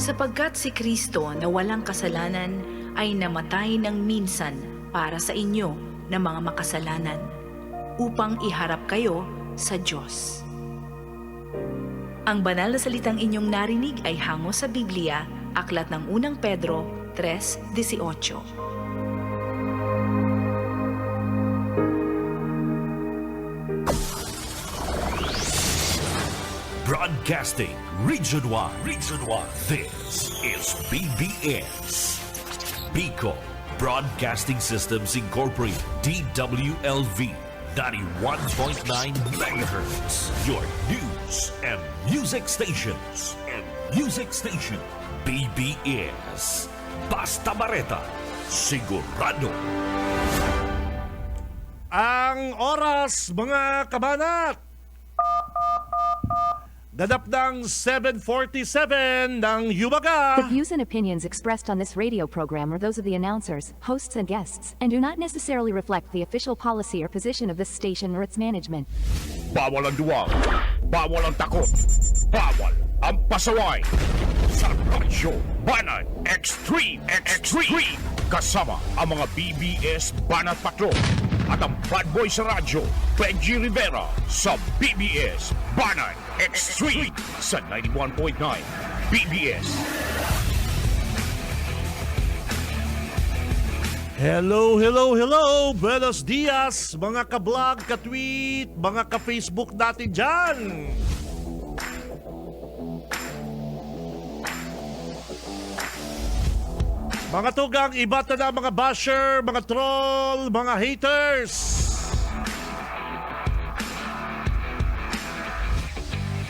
Sapagkat si Kristo na walang kasalanan ay namatay ng minsan para sa inyo na mga makasalanan, upang iharap kayo sa Diyos. Ang banal na salitang inyong narinig ay hango sa Biblia, Aklat ng Unang Pedro 3:18. Broadcasting region-wide. This is BBS. Bicol Broadcasting Systems Incorporated. DWLV 91.9 megahertz. Your news and music stations. BBS. Basta Bareta. Sigurado. Ang oras, mga kabanat! Ganap ng 7:47 ng umaga. The views and opinions expressed on this radio program are those of the announcers, hosts, and guests, and do not necessarily reflect the official policy or position of this station or its management. Bawal ang duwag, bawal ang takot, bawal ang pasaway. Sa Radyo Banat Extreme, kasama ang mga BBS Banat Patrol at ang bad boy sa radyo, Benji Rivera sa BBS Banat Extreme sa 91.9 BBS. Hello! Buenos dias, mga ka-vlog, ka-tweet, mga ka-Facebook natin dyan. Mga tugang, iba na mga basher, mga troll, mga haters.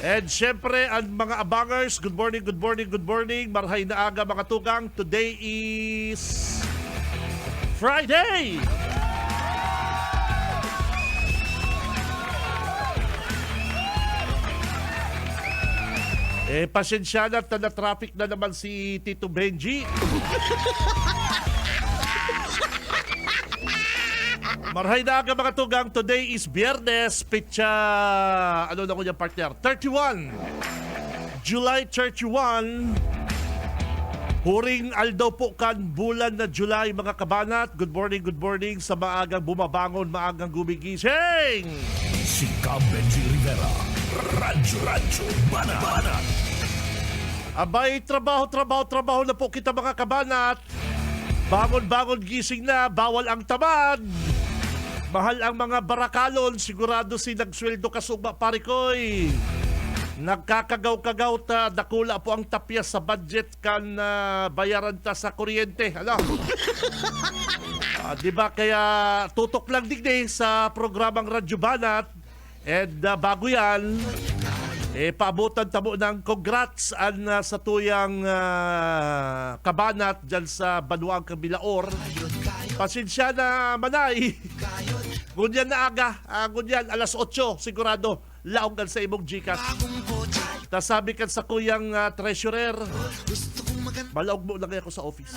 And syempre, ang mga abangers, good morning. Marhay na aga mga tugang. Today is Friday! Pasensya na traffic na naman si Tito Benji. Marhay na aga mga tugang. Today is Biyernes, petsa, ano na ko niya partner? 31. July 31. Huring aldaw po kan bulan na July mga kabanat. Good morning sa maagang bumabangon, maagang gumigising. Si Benji Rivera. Radyo Banat. Abay, trabaho na po kita mga kabanat. Bangon gising na, bawal ang tamad. Mahal ang mga barakalon, sigurado si nagsweldo kasuma parikoy. Nagkakagaw-kagaw ta, dakula po ang tapya sa budget kan bayaran ta sa kuryente. Ano? Diba kaya tutok lang digdi sa programang Radyo Banat. And bago yan, paabutan tamo ng congrats sa tuyang kabanat dyan sa Banuang Kabilaor. Pasensya na manay. Gunyan na aga. Gunyan, alas 8 sigurado. Laong kan sa imong Gcash. Tasabi kan sa kuyang treasurer. Malaog mo lang ako sa office.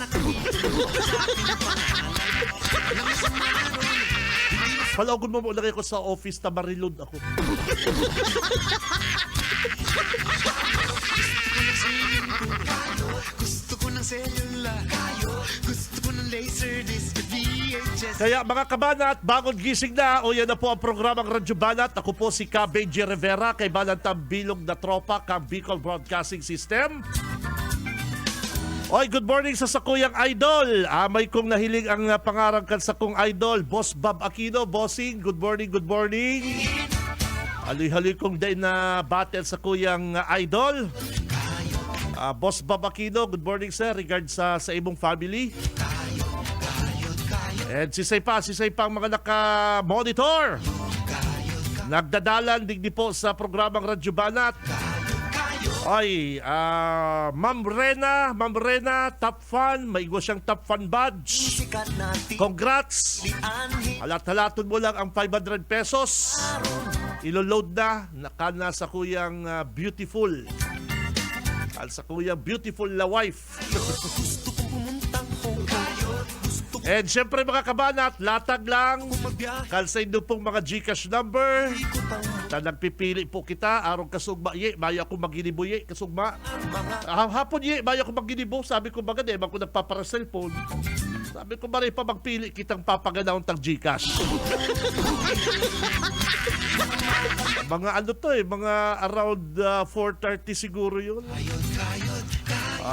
Palaugod mo lang ako sa office na marilod ako. Gusto ko ng cellular, gusto ko ng laserdisc, VHS. Kaya mga kabanat, bangon gising na. O yan na po ang programang Radyo Banat. Ako po si Benji Rivera, kay Banatang Bilog na Tropa, kang Bicol Broadcasting System. Oy, good morning sa sakuyang idol. May kong nahiling ang pangarang kan sa kong idol, Boss Bob Aquino. Bossing, good morning. Haloy kong day na battle sa kuyang idol. Boss Bob Aquino, good morning sir. Regards sa imong family. And sisay pa ang mga naka-monitor. Nagdadalan digdi po sa programang Radyo Banat. Ay, Ma'am Rena, top fan. May igo siyang top fan badge. Congrats. Halat-halatun mo lang ang 500 pesos. Ilo-load na. Nakana sa kuyang beautiful. Sa kuyang beautiful na wife. And syempre mga kabanat, latag lang. Kalsa indo pong mga Gcash number. Ta nagpipili po kita arong kasugma ye maya ko maginibo ye kasugma. Hapon ye maya ko maginibo sabi ko bagad eh ko nagpapara cellphone. Sabi ko bari pa magpili kitang papaganaon tag GCash. Mga ano to eh, mga around 4:30 siguro yun.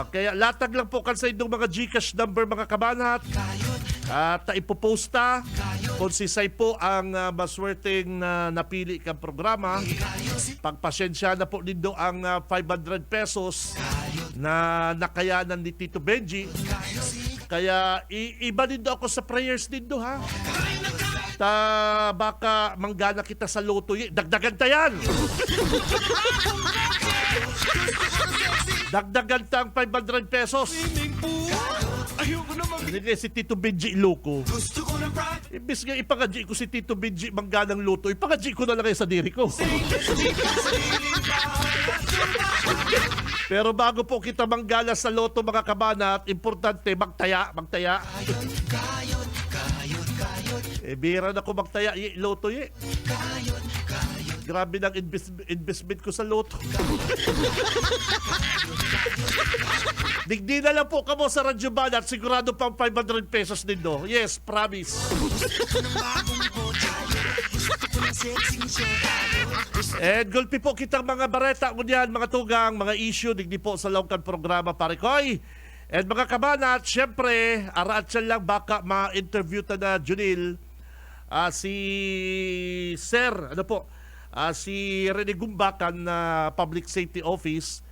Kaya latag lang po kan sa inyong mga GCash number mga kabanat. At ipoposta kung sisay po ang maswerteng napili kang programa. Pagpasensya na po nindo ang 500 pesos na nakayanan ni Tito Benji. Kaya iba din ako sa prayers din do ha. Baka manggana kita sa loto. Dagdagan tayan. Dagdagan tang 500 pesos. Ayoko na mag... Hindi si Tito Benji iloko. Gusto ko ng pride. Imbis nga ipangadji ko si Tito Benji mangganang loto, ipangadji ko na lang sa diri ko. Pero bago po kita manggala sa loto mga kabanat, importante magtaya. Bira na ko magtaya, loto ye. Grabe ng investment ko sa loto. Digdi na lang po kamo sa Radyo Banat, sigurado pang 500 pesos din do. Yes, promise. And gulpi po kitang mga bareta ngunyan, mga tugang, mga issue, digdi po sa longkan programa Parikoy. And mga kabanat, syempre, araat siya lang baka ma-interview ta na Junil, si Sir, si Rene Gumbakan na Public Safety Office.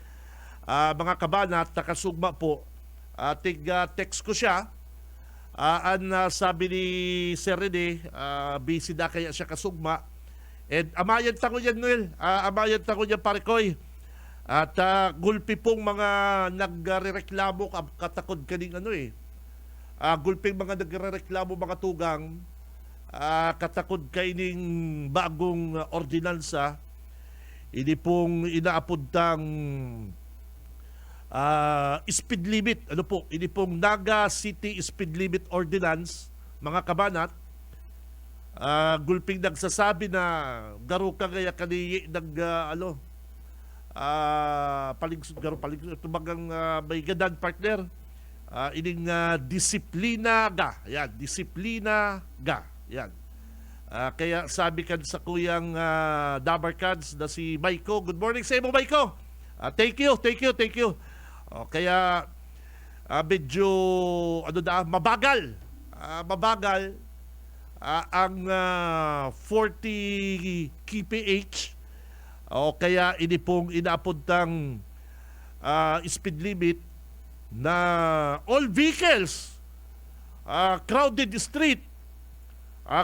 Mga kabanat, nakasugma po. Text ko siya. Sabi ni Sir Rene, busy na kaya siya kasugma. And amayan tango yan, Noel. Amayan tango yan, Parikoy. At gulpi pong mga nagrereklamo katakod kaning gulping mga nagrereklamo mga tugang katakod kaining bagong ordinansa. Ini pong inaapuntang speed limit. Ini pong Naga City Speed Limit Ordinance, mga kabanat. Gulping nagsasabi na garo ka gaya kani paligsod tumagang may gadan partner. Ining disiplina ga. Yan. Kaya sabi kan sa kuyang Dabarkads na si Maiko. Good morning sa imo, Maiko. Thank you. Kaya medyo mabagal. Ang 40 kph. Kaya ini pong inaapuntang speed limit na all vehicles, crowded street,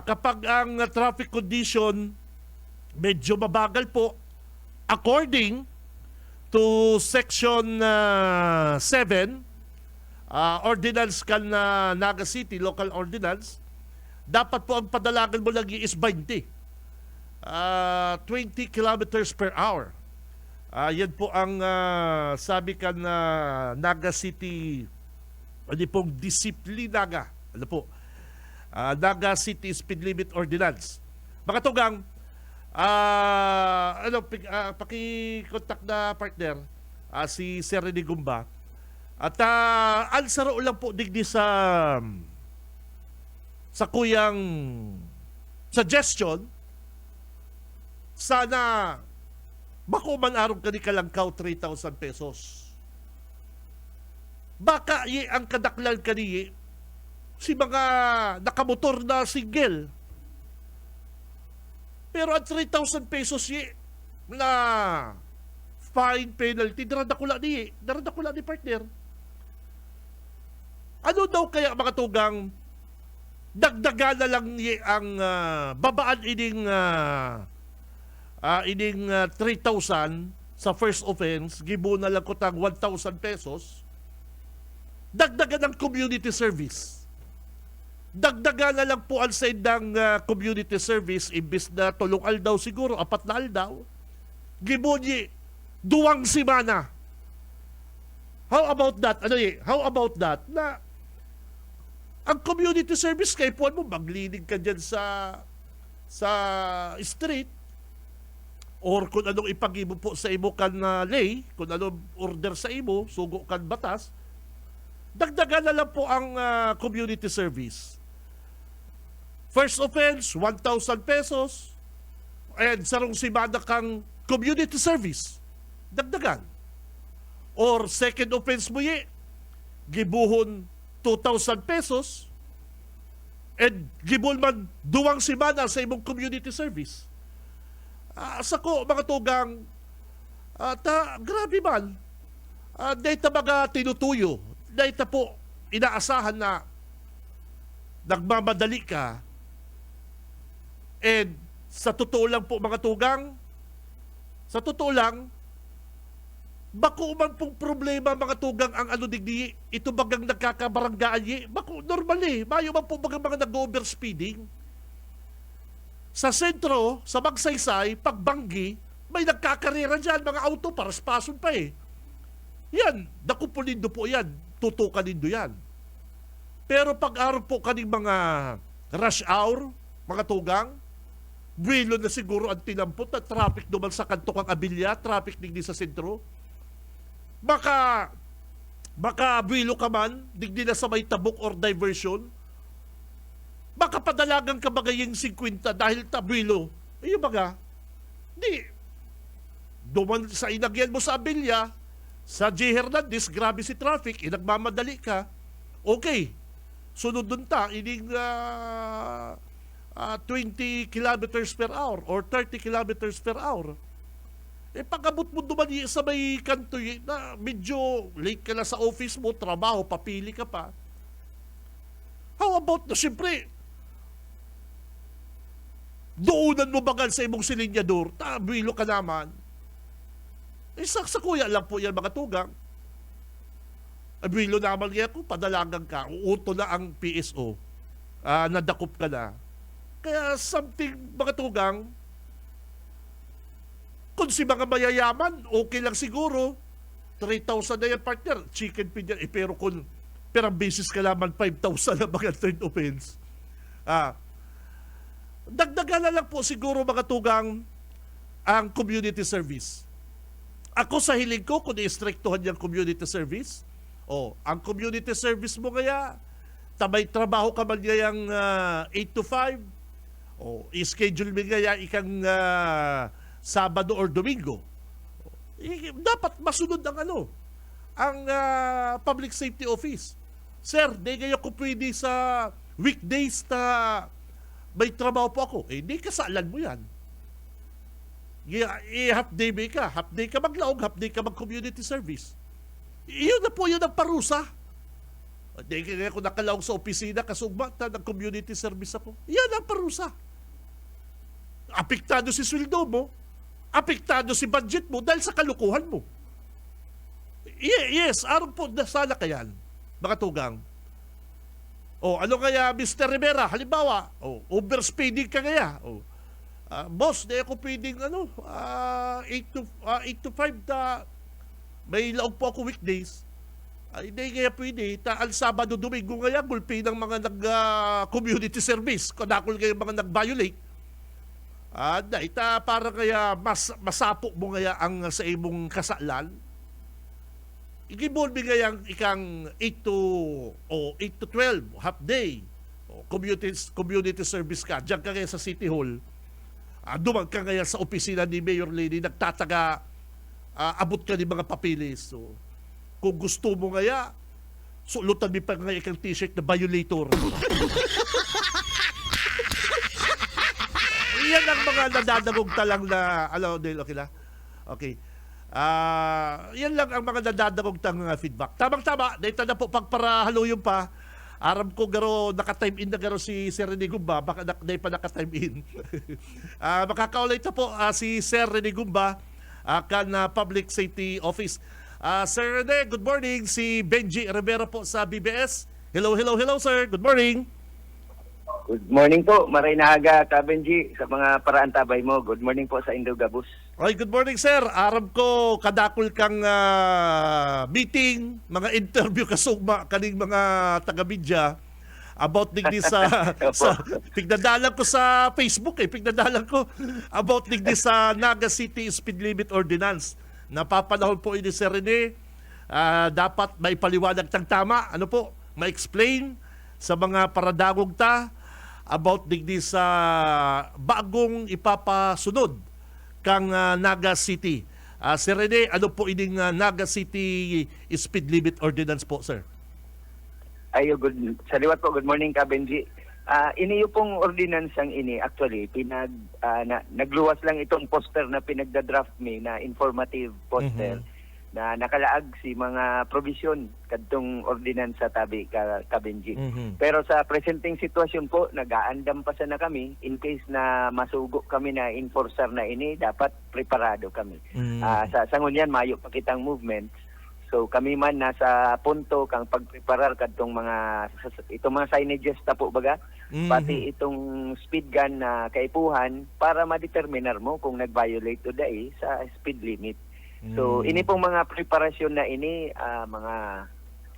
kapag ang traffic condition medyo mabagal po, according to Section 7, Ordinance kan Naga City, Local Ordinance, dapat po ang padalagan mo lagi is 20 kilometers per hour. Yan po ang sabi kan Naga City, pong disiplinaga. Naga City Speed Limit Ordinance. Mga tugang, paki-contact na partner, si Sir Rene Gumba. At ansaro lang po digdi sa kuyang suggestion. Sana makuman arong kani kalangkaw 3,000 pesos. Baka ang kadaklan kani si mga nakamotor na single. Pero at 3,000 pesos na fine penalty, daradakula ni partner. Ano daw kaya mga tugang dagdagan na lang ang babaan ining 3,000 sa first offense, gibo na lang ko tang 1,000 pesos. Dagdagan ng community service. Dagdagan na lang po ang side ng community service, imbis na tulong aldaw siguro, 4 na aldaw. Gibo ni 2 semana. How about that? How about that? Na ang community service kay puan mo maglinig ka dyan sa street. or kung anong ipag-imo po sa imo kan lay, kung anong order sa imo, sugo kan batas, dagdagan na lang po ang community service. First offense, 1,000 pesos. And sarong simada kang community service. Dagdagan. Or second offense mo gibuhon 2,000 pesos. And gibol man duwang simana sa imong community service. Sa ko, mga tugang, grabe man. Dahil mga tinutuyo, dahil po inaasahan na nagmamadali ka. And sa totoo lang po, mga tugang, sa totoo lang, bako man pong problema, mga tugang, ang ano digdi, ito bagang nagkakabaranggaan bako normal mayo man po bagang mga nag-overspeeding. Sa sentro, sa Magsaysay, pagbanggi, may nagkakarera dyan, mga auto, paraspason pa Yan, dakupulindo po yan, tutukanindo yan. Pero pag-araw po kaning mga rush hour, mga tugang, buwilo na siguro ang tinampot na traffic naman sa Kantokang Abilya, traffic digdi sa sentro. Baka buwilo ka man, digdi na sa may tabok or diversion, baka padalagang ka bagayeng 50 dahil tabilo. Iyo baga, di, duman sa inagyan mo sa Abilya, sa J. Hernandez, grabe si traffic, nagmamadali ka. Okay, sunod dun ining 20 kilometers per hour or 30 kilometers per hour. Pag-abot mo duman sa may kanto na medyo late ka na sa office mo, trabaho, papili ka pa. How about na siyempre, doonan mo bagal sa imong silinyador, tabilo ka naman. Sa kuya lang po yan, mga tugang. Abilo naman kaya kung padalagang ka, uuto na ang PSO, nadakop ka na. Kaya something, mga tugang, kung si mga mayayaman, okay lang siguro, 3,000 na yan, partner, chicken pin yan. Pero kung perang basis ka naman, 5,000 na mga third offense. Dagdagan na lang po siguro, mga tugang, ang community service. Ako sa hiling ko, kung i-strictohan yung community service, ang community service mo kaya, tabay trabaho ka man ngayang 8 to 5, i-schedule mo kaya ikang Sabado or Domingo. Dapat masunod ang Public Safety Office. Sir, di kayo ko pwede sa weekdays na may trabaho po ako. Di kasalan mo yan. Half day ka maglaog, half day ka mag-community service. Iyon na po yun ang parusa. Di kaya ako nakalaog sa opisina, kasugba, nag-community service ako. Yan ang parusa. Apektado si sweldo mo, apektado si budget mo dahil sa kalukuhan mo. Yes, araw po na sana kayan, mga tugang. Ano kaya, Mr. Rivera, halimbawa, overspeeding ka kaya. Boss, di ako pwedeng 8 to 5 may laog po ako weekdays. Hindi kaya pwede. Taal Sabado, Domingo kaya, gulpi ng mga nag-community service. Kadakol kayo mga nag-violate. Para kaya masapok mo kaya ang sa imong kasalan. Igibon mi kayang ikang 8 to 12, half day. Community service ka. Diyan ka kaya sa City Hall. Dumag ka kaya sa opisina ni Mayor Lady, nagtataga, abot ka ni mga papilis. So, kung gusto mo kaya, sulutan mi pa nga ikang t-shirt na violator. Yan ang mga nadadagog talang na, okay na? Okay. Yan lang ang mga nadadagog tang feedback. Tamang-tama, dahil na po pagparahaluyon pa, aram ko garo naka-time in na garo si Sir Rene Gumba, baka dahil pa naka-time in. Makakaulit na po si Sir Rene Gumba, Public Safety Office. Sir Rene, good morning. Si Benji Rivera po sa BBS. Hello, sir. Good morning. Good morning po, Maray Nahaga, Kabenji, sa mga paraan tabay mo. Good morning po sa Indogabus. Ay, good morning, sir. Aram ko, kadakol kang meeting, mga interview kasugma kaning mga taga-media. about digdi sa pigdadalan ko sa Facebook pigdadalan ko about digdi sa Naga City Speed Limit Ordinance. Napapanahon po ini Sir Rene, dapat may paliwanag tang tama, ano po, ma-explain sa mga paradagog ta about digdi sa bagong ipapasunod kang Naga City. Sir Rene, ano po ining Naga City Speed Limit Ordinance po, sir? Ayo, saliwat po, good morning ka, Benji. Ini yung pong ordinance ang ini, actually, nagluwas lang itong poster na pinagda-draft me na informative poster na nakalaag si mga provision kadtong ordinance sa tabi ka Benji. Pero sa presenting sitwasyon po, nag-aandam pa sana kami in case na masugo kami na enforcer na ini, dapat preparado kami. Sa sangunyan, mayo pa kitang movements. So kami man nasa punto kang pagpreparar kadtong itong mga signages ta po baga, pati itong speed gun na kaipuhan para ma-determinar mo kung nag-violate o dai sa speed limit. So ini pong mga preparasyon na ini, mga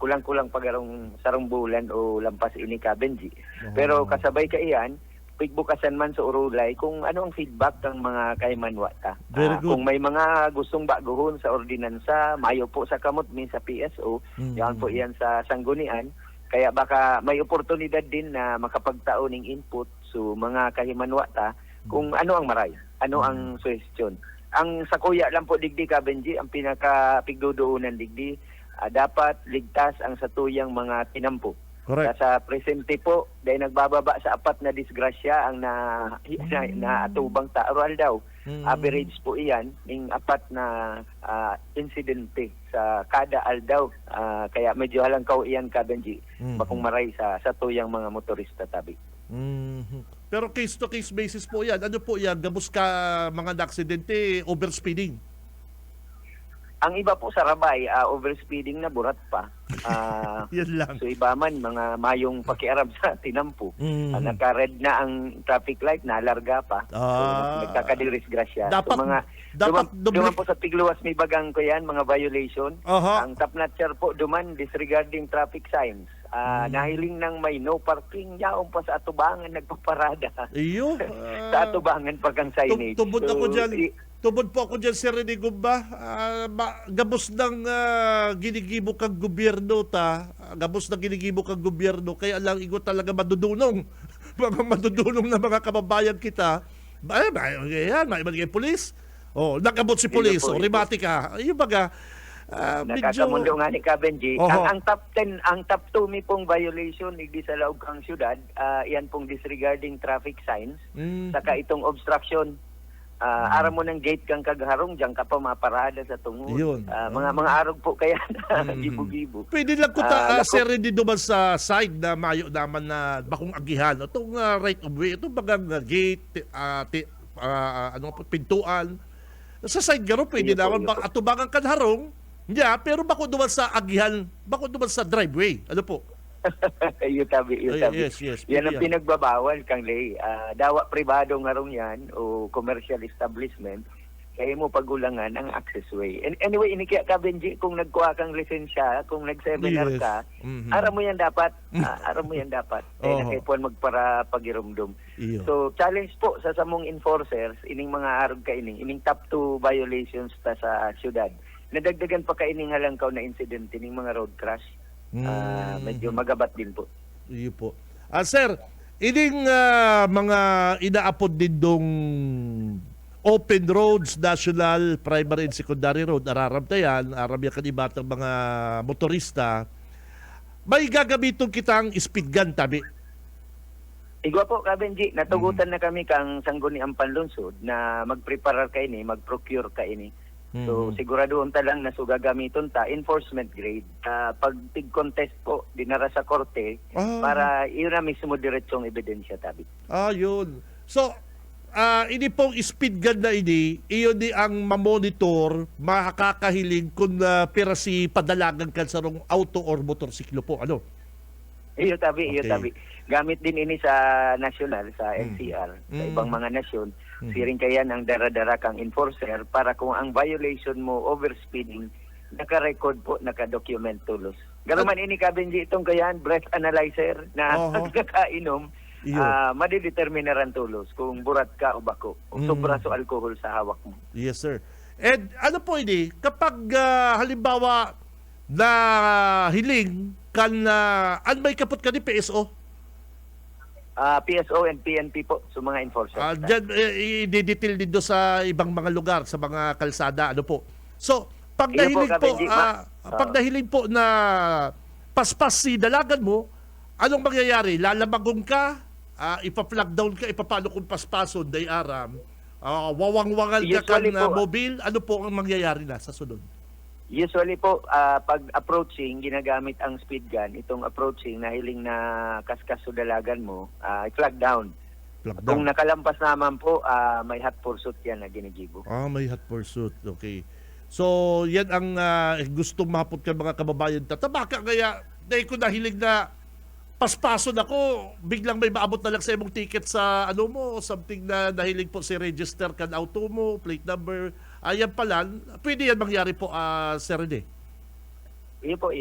kulang-kulang pagarong sarong bulan o lampas ini ka Benji. Pero kasabay ka iyan, pigbukasan man sa urulay kung ano ang feedback ng mga kaimanwa ta. Kung may mga gustong baguhon sa ordinansa, mayo po sa kamot min sa PSO, yan po iyan sa sanggunian. Kaya baka may oportunidad din na makapagtao ng input so mga kahimanwa ta kung ano ang maray, ano ang suggestion. Ang sakuya lang po digdi ka Benji, ang pinaka pigdudoonan digdi, dapat ligtas ang satuyang mga tinampo. Correct. Sa presente po, dahil nagbababa sa 4 na disgrasya ang naatubang taaral daw. Average po iyan, ng 4 na insidente sa kada aldaw. Kaya medyo halangkaw iyan ka, Benji, bakong maray sa tuyang mga motorista tabi. Pero case-to-case basis po yan. Ano po yan? Gabos ka mga na-aksidente, overspeeding? Ang iba po sa Rabay, overspeeding na burat pa. Yan lang. So iba man, mga mayong pakiarab sa tinampo. Naka-red na ang traffic light, nalarga pa. So nagkakadirisgrasya. Dapat, so dapat duman po sa pigluwas may bagang ko yan, mga violation. Ang top notcher po duman, disregarding traffic signs. Nahiling ng may no parking, yaong pa sa atubangan nagpaparada. Iyo. Sa atubangan pagkang signage. Tubod ako dyan. Tubod po ako dyan, Sir Rene Gumba. Gabos ng ginigibo kang gobyerno ta. Gabos ng ginigibo kang gobyerno. Kaya lang igo talaga madudunong. Mga madudunong na mga kababayan kita. May pulis. Nakabot si pulis. Rimatika. Yung baga, nakakamundo nga ni Benji. Ang top 10, ang top 2 mi pong violation hindi sa laog kang syudad, iyan pong disregarding traffic signs, saka itong obstruction. Aram mo ng gate kang kagharong, diyan ka pa maparada sa tungod. Mga arog po kaya na gibo-gibo. Pwede lang ko Sir Rene duman sa side na mayo naman na bakong agihan. Itong right of way, itong bagang gate, pintuan. Sa side garo, pwede naman atubangan kadharong. Yeah, pero bako duman sa agihan, bako duman sa driveway. Ano po? Yung tabi. Yes. Yan ang pinagbabawal kang lay. Dawa pribado nga rong yan o commercial establishment, kaya mo pagulangan ang accessway. Anyway, inikiya ka Benji, kung nagkuha kang lisensya, kung nag-seminar ka, aram mo yan dapat. Kaya nakaipuan magpara pagirumdum. So, challenge po sa samong enforcers, ining mga arog ka ining top 2 violations ta sa syudad. Nadagdagan pa ka ining halangkaw na incident, ining mga road crash. Medyo magabat din po. Iyo po. Sir, ining mga inaapod din dong open roads, national, primary and secondary road, araramtayan, aramya kanibatang mga motorista, may gagamitong kitang speed gun tabi. Igwa po ka Benji, natugutan na kami kang sangguniang panlunsod na mag-prepare ka ini, mag-procure ka ini. So siguraduhon ta lang na so gagamiton ta enforcement grade. Pag tig-contest po dinara sa korte para iyon na mismo diretsong ebidensya tabi. Yun. So ini pong speed gun na ini, iyon di ang mamonitor, makakahiling kung pira si padalagan kan sa rong auto or motorsiklo po. Ano? Iyo tabi. Gamit din ini sa national, sa NCR, sa ibang mga nasyon. Siring kaya ang dara-dara kang enforcer para kung ang violation mo overspeeding, naka-record po, naka-document tulos. Garuman ini ka Benji itong kayan breath analyzer na Oho. nakainom, Iyo. madideterminaran tulos kung burat ka o bako o sobra sa alcohol sa hawak mo. Yes, sir. And ano po ini, kapag halimbawa na hiling kan may kapot ka ni PSO, PSO and PNP po sa mga enforcers. dyan, i-detail din doon sa ibang mga lugar, sa mga kalsada, ano po. So, pag Iyo po, nahiling po, Kabenji, pag nahiling po na paspas si dalagan mo, anong mangyayari? Lalamagong ka, ipa-plug down ka, ipapalo kung paspason, day aram, wawang-wangal ka Usually kan po, mobile, ano po ang mangyayari na sa sunod? Usually po, pag approaching, ginagamit ang speed gun. Itong approaching, nahiling na kaskas sa dalagan mo, i-flag down. Plug Kung down. nakalampas naman po, may hot pursuit yan na ginigibo. May hot pursuit. Okay. So, yan ang gustong mapot ka mga kababayan. Tatabaka kaya, dahil ko nahilig na paspason ako, biglang may maabot na lang sa imong ticket sa ano mo, something na nahilig po si register kan auto mo, plate number, ayan pala, pwede yan mangyari po, Sir Rene. Iyo po.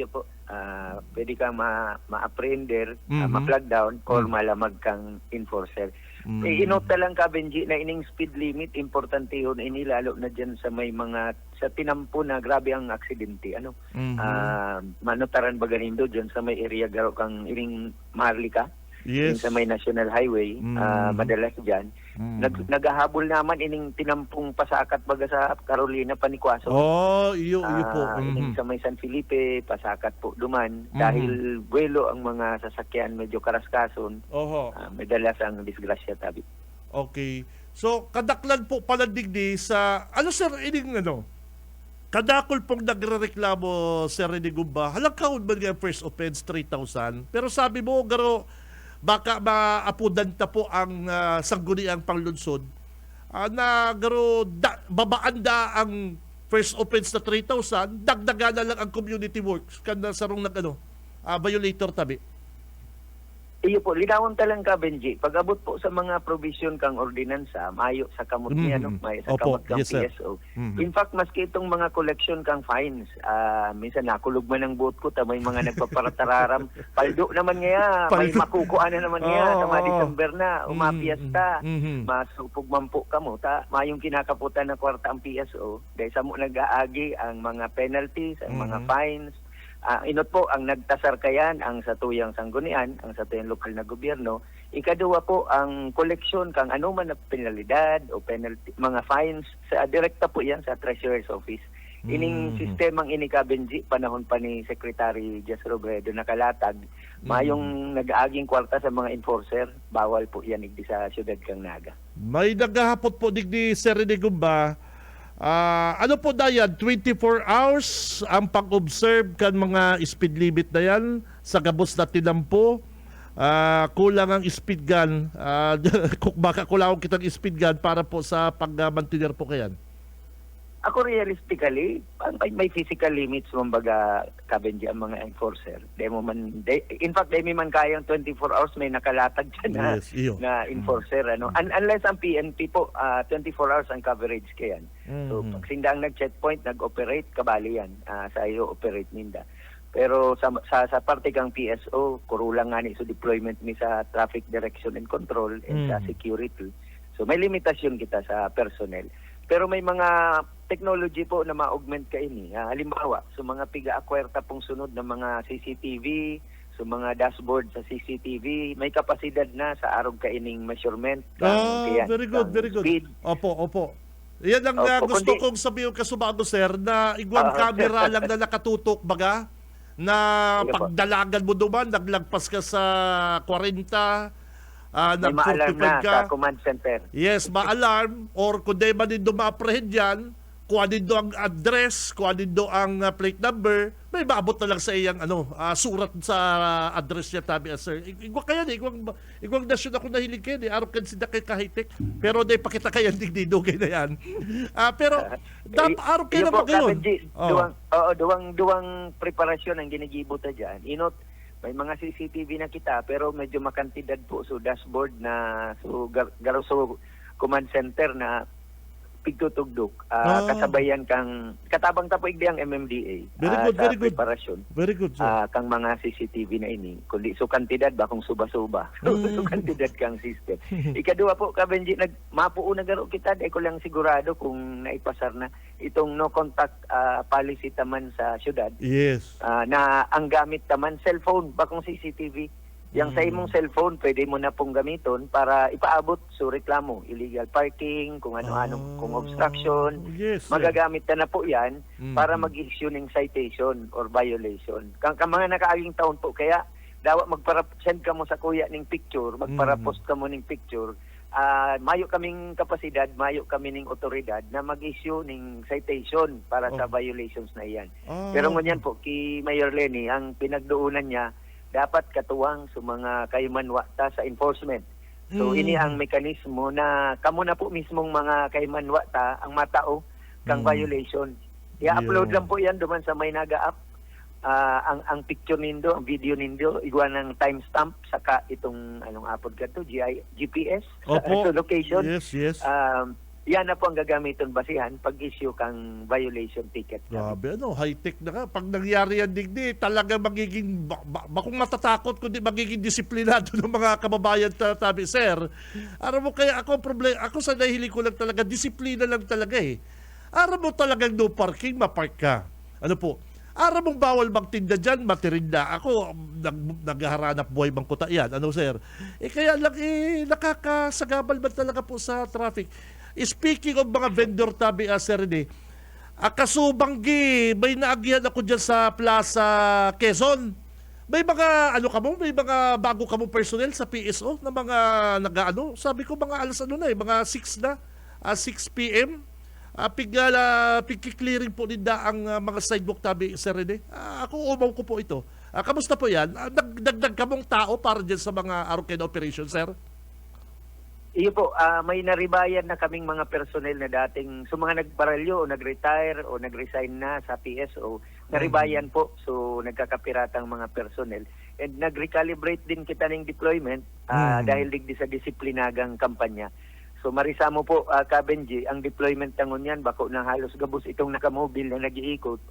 Pwede kang ma-apprehender, Mhm. ma-flag down, or malamag kang enforcer. Inota lang ka, Benji, na ining speed limit, importante yun, lalo na dyan sa may mga, sa tinampo na grabe ang aksidente. Manotaran ba ganindo dyan sa may area garo kang ining Maharlika? Yes. Sa may National Highway, madalas dyan. Naghahabol naman ining tinampong pasakat baga sa Carolina Panikwaso. Iyo po. Ining sa may San Felipe, pasakat po duman. Dahil buwelo ang mga sasakyan, medyo karaskason, Oho. may dalas ang disgrasya tabi. Okay. So, kadaklan po pala digdi sa, ano sir, ining ano, kadakol pong nagrereklamo Sir Rene Gumba, halang kaon ba nga first offense 3,000? Pero sabi mo, garo, baka maapudan ta po ang sangguniang panglunsod na garo babaan da ang first offense na 3,000, dagdagan na lang ang community works kada sarong violator tabi. Iyo po, linawon talang ka, Benji. Pag abot po sa mga provision kang ordinansa, mayo sa kamot niya, may sa Opo, kamot kang yes, sir. PSO. In fact, maski itong mga collection kang fines, minsan nakulog man ang boat ko, may mga nagpaparatararam. Paldo naman niya, may Paldo. makukuha na naman niya, Oo, tama oo. December na, umapiesta, Mhm. masupog man po ka mo, mayong kinakaputan na kwarta ang PSO, dahil sa mo nag-aagi ang mga penalties, ang mga fines. Inot po, ang nagtasar kayan, ang satuyang sanggunian, ang satuyang lokal na gobyerno. Ikaduwa po, ang koleksyon kang anuman na penalidad o penalty, mga fines, direkta po yan sa Treasurer's Office. Ining sistemang ini ka, Benji, panahon pa ni Secretary Jess Robredo nakalatag, mayong nag-aaging kwarta sa mga enforcer, bawal po yan igdi sa syudad kang Naga. May naghahapot po digdi Sir Rene Gumba. Ano po na yan? 24 hours ang pag-observe kan mga speed limit na yan sa gabos na tinampo. Kulang ang speed gun. Baka kulang kitang speed gun para po sa pag-mantiner po kayan. Ako realistically, may physical limits kumbaga kabenji ang mga enforcer. In fact, may man kayang 24 hours may nakalatag dyan na, Yes, iyo. na enforcer. Unless ang PNP po, 24 hours ang coverage kayan. So, pag sindang nag-checkpoint, nag-operate, kabali yan. Sa iyo, operate ninda. Pero sa parte kang PSO, kurulang nga ni sa deployment ni sa traffic direction and control and sa security. So, may limitasyon kita sa personnel. Pero may mga technology po na ma-augment ka ini. Halimbawa, so mga piga-akwerta pong sunod ng mga CCTV, so mga dashboard sa CCTV, may kapasidad na sa arog ka ining measurement. Very good, very good. Speed. Opo. Yan ang gusto kong sabihin kasubago, sir, na igwang camera lang na nakatutok baga, na pagdalagan mo duman, naglagpas ka sa 40, May ma-alarm na ka. sa command center. Yes, ma-alarm or kung di ba din ma-apprehend yan, kung din ang address, kung din ang plate number, may maabot na lang sa iyang surat sa address niya tabi, sir. Igwang kaya igwang nasyon ako nahilig kayo, araw kan sida kay kahitik. Pero di pakita kayan digdidugay na yan. Pero araw kayo naman ngayon. Duwang preparasyon ang ginigibo ta dyan. Inot, may mga CCTV na kita pero medyo makantidad po so dashboard na so garo so command center na pigtutugdok. Ah. Kasabayan kang katabang tapo igdi ang MMDA. Very good, sa very good. preparasyon. Very good, sir. Kang mga CCTV na ini, kundi so kantidad ba kung suba-suba. So kantidad kang system. Ikaduha po, Kabenji, mapuo na garo kita, dahil ko lang sigurado kung naipasar na itong no contact policy taman sa syudad. Yes. Na ang gamit taman cellphone ba kung CCTV. Yang sa imong cellphone, pwede mo na pong gamiton para ipaabot sa reklamo. Illegal parking, kung ano-ano, kung obstruction. Yes, sir. Magagamit na po yan para mag-issue ng citation or violation. Kang mga nakaaging taon po, kaya dapat send ka mo sa kuya ng picture, magpara-post ka mo ng picture. Mayo kaming kapasidad, mayo kami ng otoridad na mag-issue ng citation para sa violations na iyan. Pero ngunyan po, kay Mayor Lenny, ang pinagdoonan niya, dapat katuwang sa mga kaymanwata sa enforcement. So ini ang mekanismo na kamo na po mismong mga kaymanwata ang matao kang violation. I-upload lang po yan duman sa Maynaga app. Ang picture nindo, ang video nindo, igwa ng timestamp saka itong anong apod ka to, GPS Opo. so location. Yes, yes. Yan na po ang gagamiton basihan pag-issue kang violation ticket. Grabe, high-tech na ka. Pag nangyari yan digdi, talaga magiging, bakong matatakot kundi magiging disiplinado ng mga kababayan tabi, sir. Aram mo, kaya ako sa nahili ko lang talaga, disiplina lang talaga eh. Aram mo talagang no parking, mapark ka. Ano po? Aram mong bawal magtinda dyan, matirinda. Ako, naghahanap buhay bangkuta yan. Ano, sir? Kaya lang, nakakasagabal ba talaga po sa traffic? Speaking of mga vendor tabi, sir, kasubanggi, may naagyan ako dyan sa Plaza Quezon. May mga, may mga bago ka mong personnel sa PSO na mga nag-ano. Sabi ko, mga alas mga 6 na, 6 p.m. Pigki-clearing po nila ang mga sidewalk tabi, sir, ako umaw ko po ito. Kamusta po yan? Nagdagdag ka mong tao para dyan sa mga Araucana operation, sir? Iyo po, may naribayan na kaming mga personnel na dating, so mga nagbaralyo o nag-retire o nag-resign na sa PSO, naribayan po, so nagkakapiratang mga personnel. And nag-recalibrate din kita ng deployment dahil digdi sa disiplinagang kampanya. So marisamo po, Kabenji, ang deployment tangon yan, bako na halos gabos itong nakamobil na nag-iikot,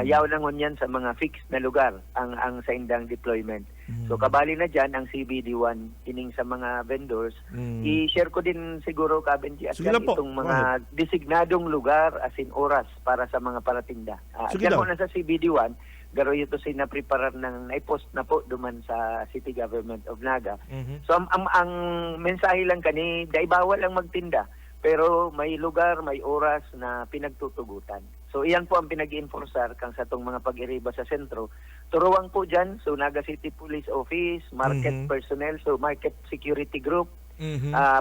yaw nangon yan sa mga fixed na lugar ang sa indang deployment. So kabali na dyan ang CBD1 ining sa mga vendors. I-share ko din siguro, Kabenji, at yan itong mga designadong lugar as in oras para sa mga paratinda. Diyan po na sa CBD1, garo ito sinapreparar ng naipost na po duman sa City Government of Naga. So ang mensahe lang kani, dahil bawal ang magtinda, pero may lugar, may oras na pinagtutugutan. So iyan po ang pinag-enforcer kang sa tong mga pag-iriba sa sentro. Turuwang po dyan, so Naga City Police Office, market personnel, so market security group,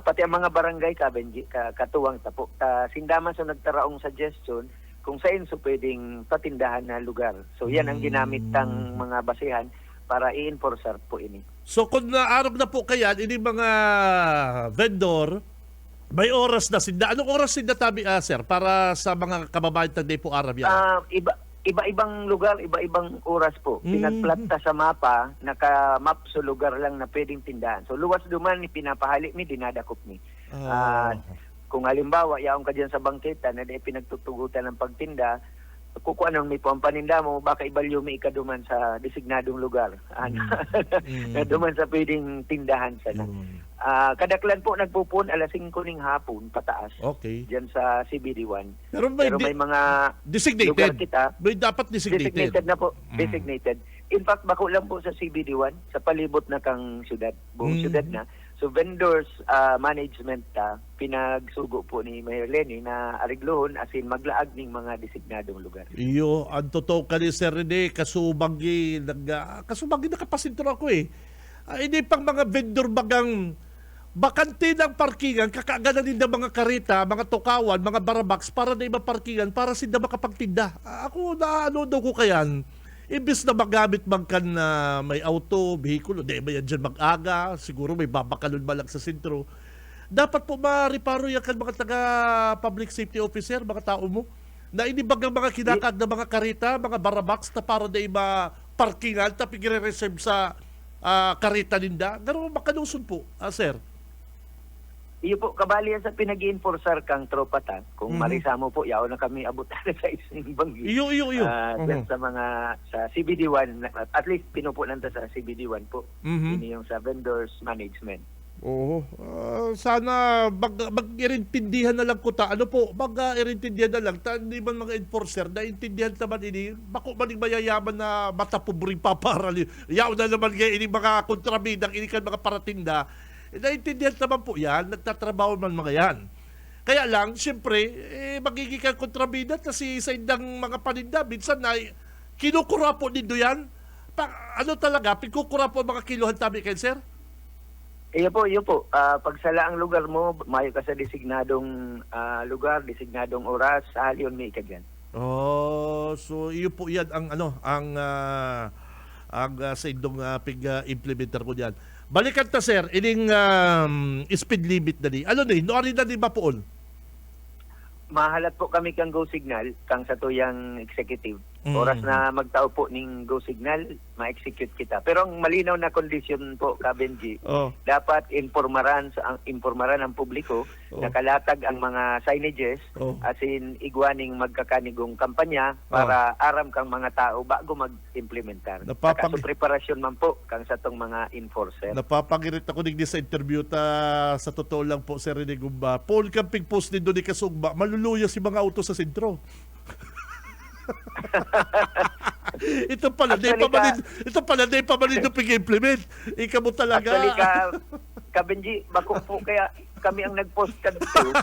pati ang mga barangay, Kabenji, katuwang tapo. Sindaman so nagtaraong suggestion kung saan so pwedeng patindahan na lugar. So yan ang ginamit ng mga basehan para i-enforcer po ini. So kung naarog na po kaya, ini mga vendor, may oras na sinda. Anong oras sinda tabi, sir, para sa mga kababayan ng po Arab yan? Iba-ibang lugar, iba-ibang oras po. Pinagplat ta sa mapa, naka-map sa lugar lang na pwedeng tindahan. So luwas duman, pinapahali mi, dinadakop mi. Kung halimbawa, yaong ka dyan sa bangketa na dahil pinagtutugutan ng pagtinda, kukuha nang may pampaninda mo, baka ibalyo may ikaduman sa designadong lugar. Duman sa pwedeng tindahan sana. Kadaklan po nagpupun alas 5 ng hapon pataas. Okay. Diyan sa CBD1. Pero may mga designated lugar kita. May dapat designated Na po. Designated. In fact, bako lang po sa CBD1, sa palibot na kang syudad. Buong syudad na. So vendors management pinagsugo po ni Mayor Lenny na ariglohon as in maglaag ng mga designadong lugar. Iyo, ang totoo ka ni Sir Rene, kasubanggi nakapasintura ako hindi pang mga vendor bagang bakante ng parkingan, kakagana din ng mga karita, mga tukawan, mga barabox para na iba parkingan para sila makapagtinda. Ako naano daw ko kayan. Imbis na magamit man kan na may auto, behikulo, di ba yan dyan mag-aga, siguro may babakalon ba lang sa sentro. Dapat po mariparo yan kan mga taga-public safety officer, mga tao mo, na inibagang mga kinakad na mga karita, mga barabox na para na iba parkingan, tapos i-reserve sa karita ninda. Gano'n makalusun po, sir? Iyo po, kabali yan sa pinag-i-enforcer kang tropa ta. Kung marisamo po, yaw na kami abutan sa isang banggi. Iyo. Dyan sa mga, sa CBD1, at least pinupunan ta sa CBD1 po. Ini yung sa vendors management. Oo. Sana mag-irintindihan na lang ko ta. Ano po, mag-irintindihan na lang. Hindi man mga enforcer, naintindihan naman ini. Bako maning mayayaman na matapubring paparali. Yaw na naman ngayon ini mga kontrabidang, ini kan mga paratinda. Naintindihan naman po yan. Nagtatrabaho man mga yan. Kaya lang, siyempre, magiging kang kontrabida kasi sa indang mga paninda, minsan na kinukura po nindo yan. Ano talaga, pinukura po mga kiluhan tabi kayo, sir? Iyo po. Pag sala ang lugar mo, mayo ka sa designadong lugar, designadong oras, halion may ikagyan. Oh, so iyo po 'yan ang sa indong implementer ko diyan. Balikan ta sir, ining speed limit dali. Ano ni? Noari na di ba poon? Mahalat po kami kang go signal, kang sa tuyang executive. Oras na magtao po ning go signal, ma-execute kita. Pero ang malinaw na condition po, Benji, dapat informaran ang publiko, nakalatag ang mga signages, as in igwaning magkakanigong kampanya para aram kang mga tao bago mag-implementar. Saka sa preparasyon man po kang sa tong mga enforcer. Napapangirit ako digdi sa interview sa totoo lang po, Sir Rene Gumba. Paul camping post din doon ni Kasugba, maluluya si mga auto sa sentro. Ito pala, di pa man ito pig-implement. Ika mo talaga. Actually, Benji, bako po kaya kami ang nag-post ka dito.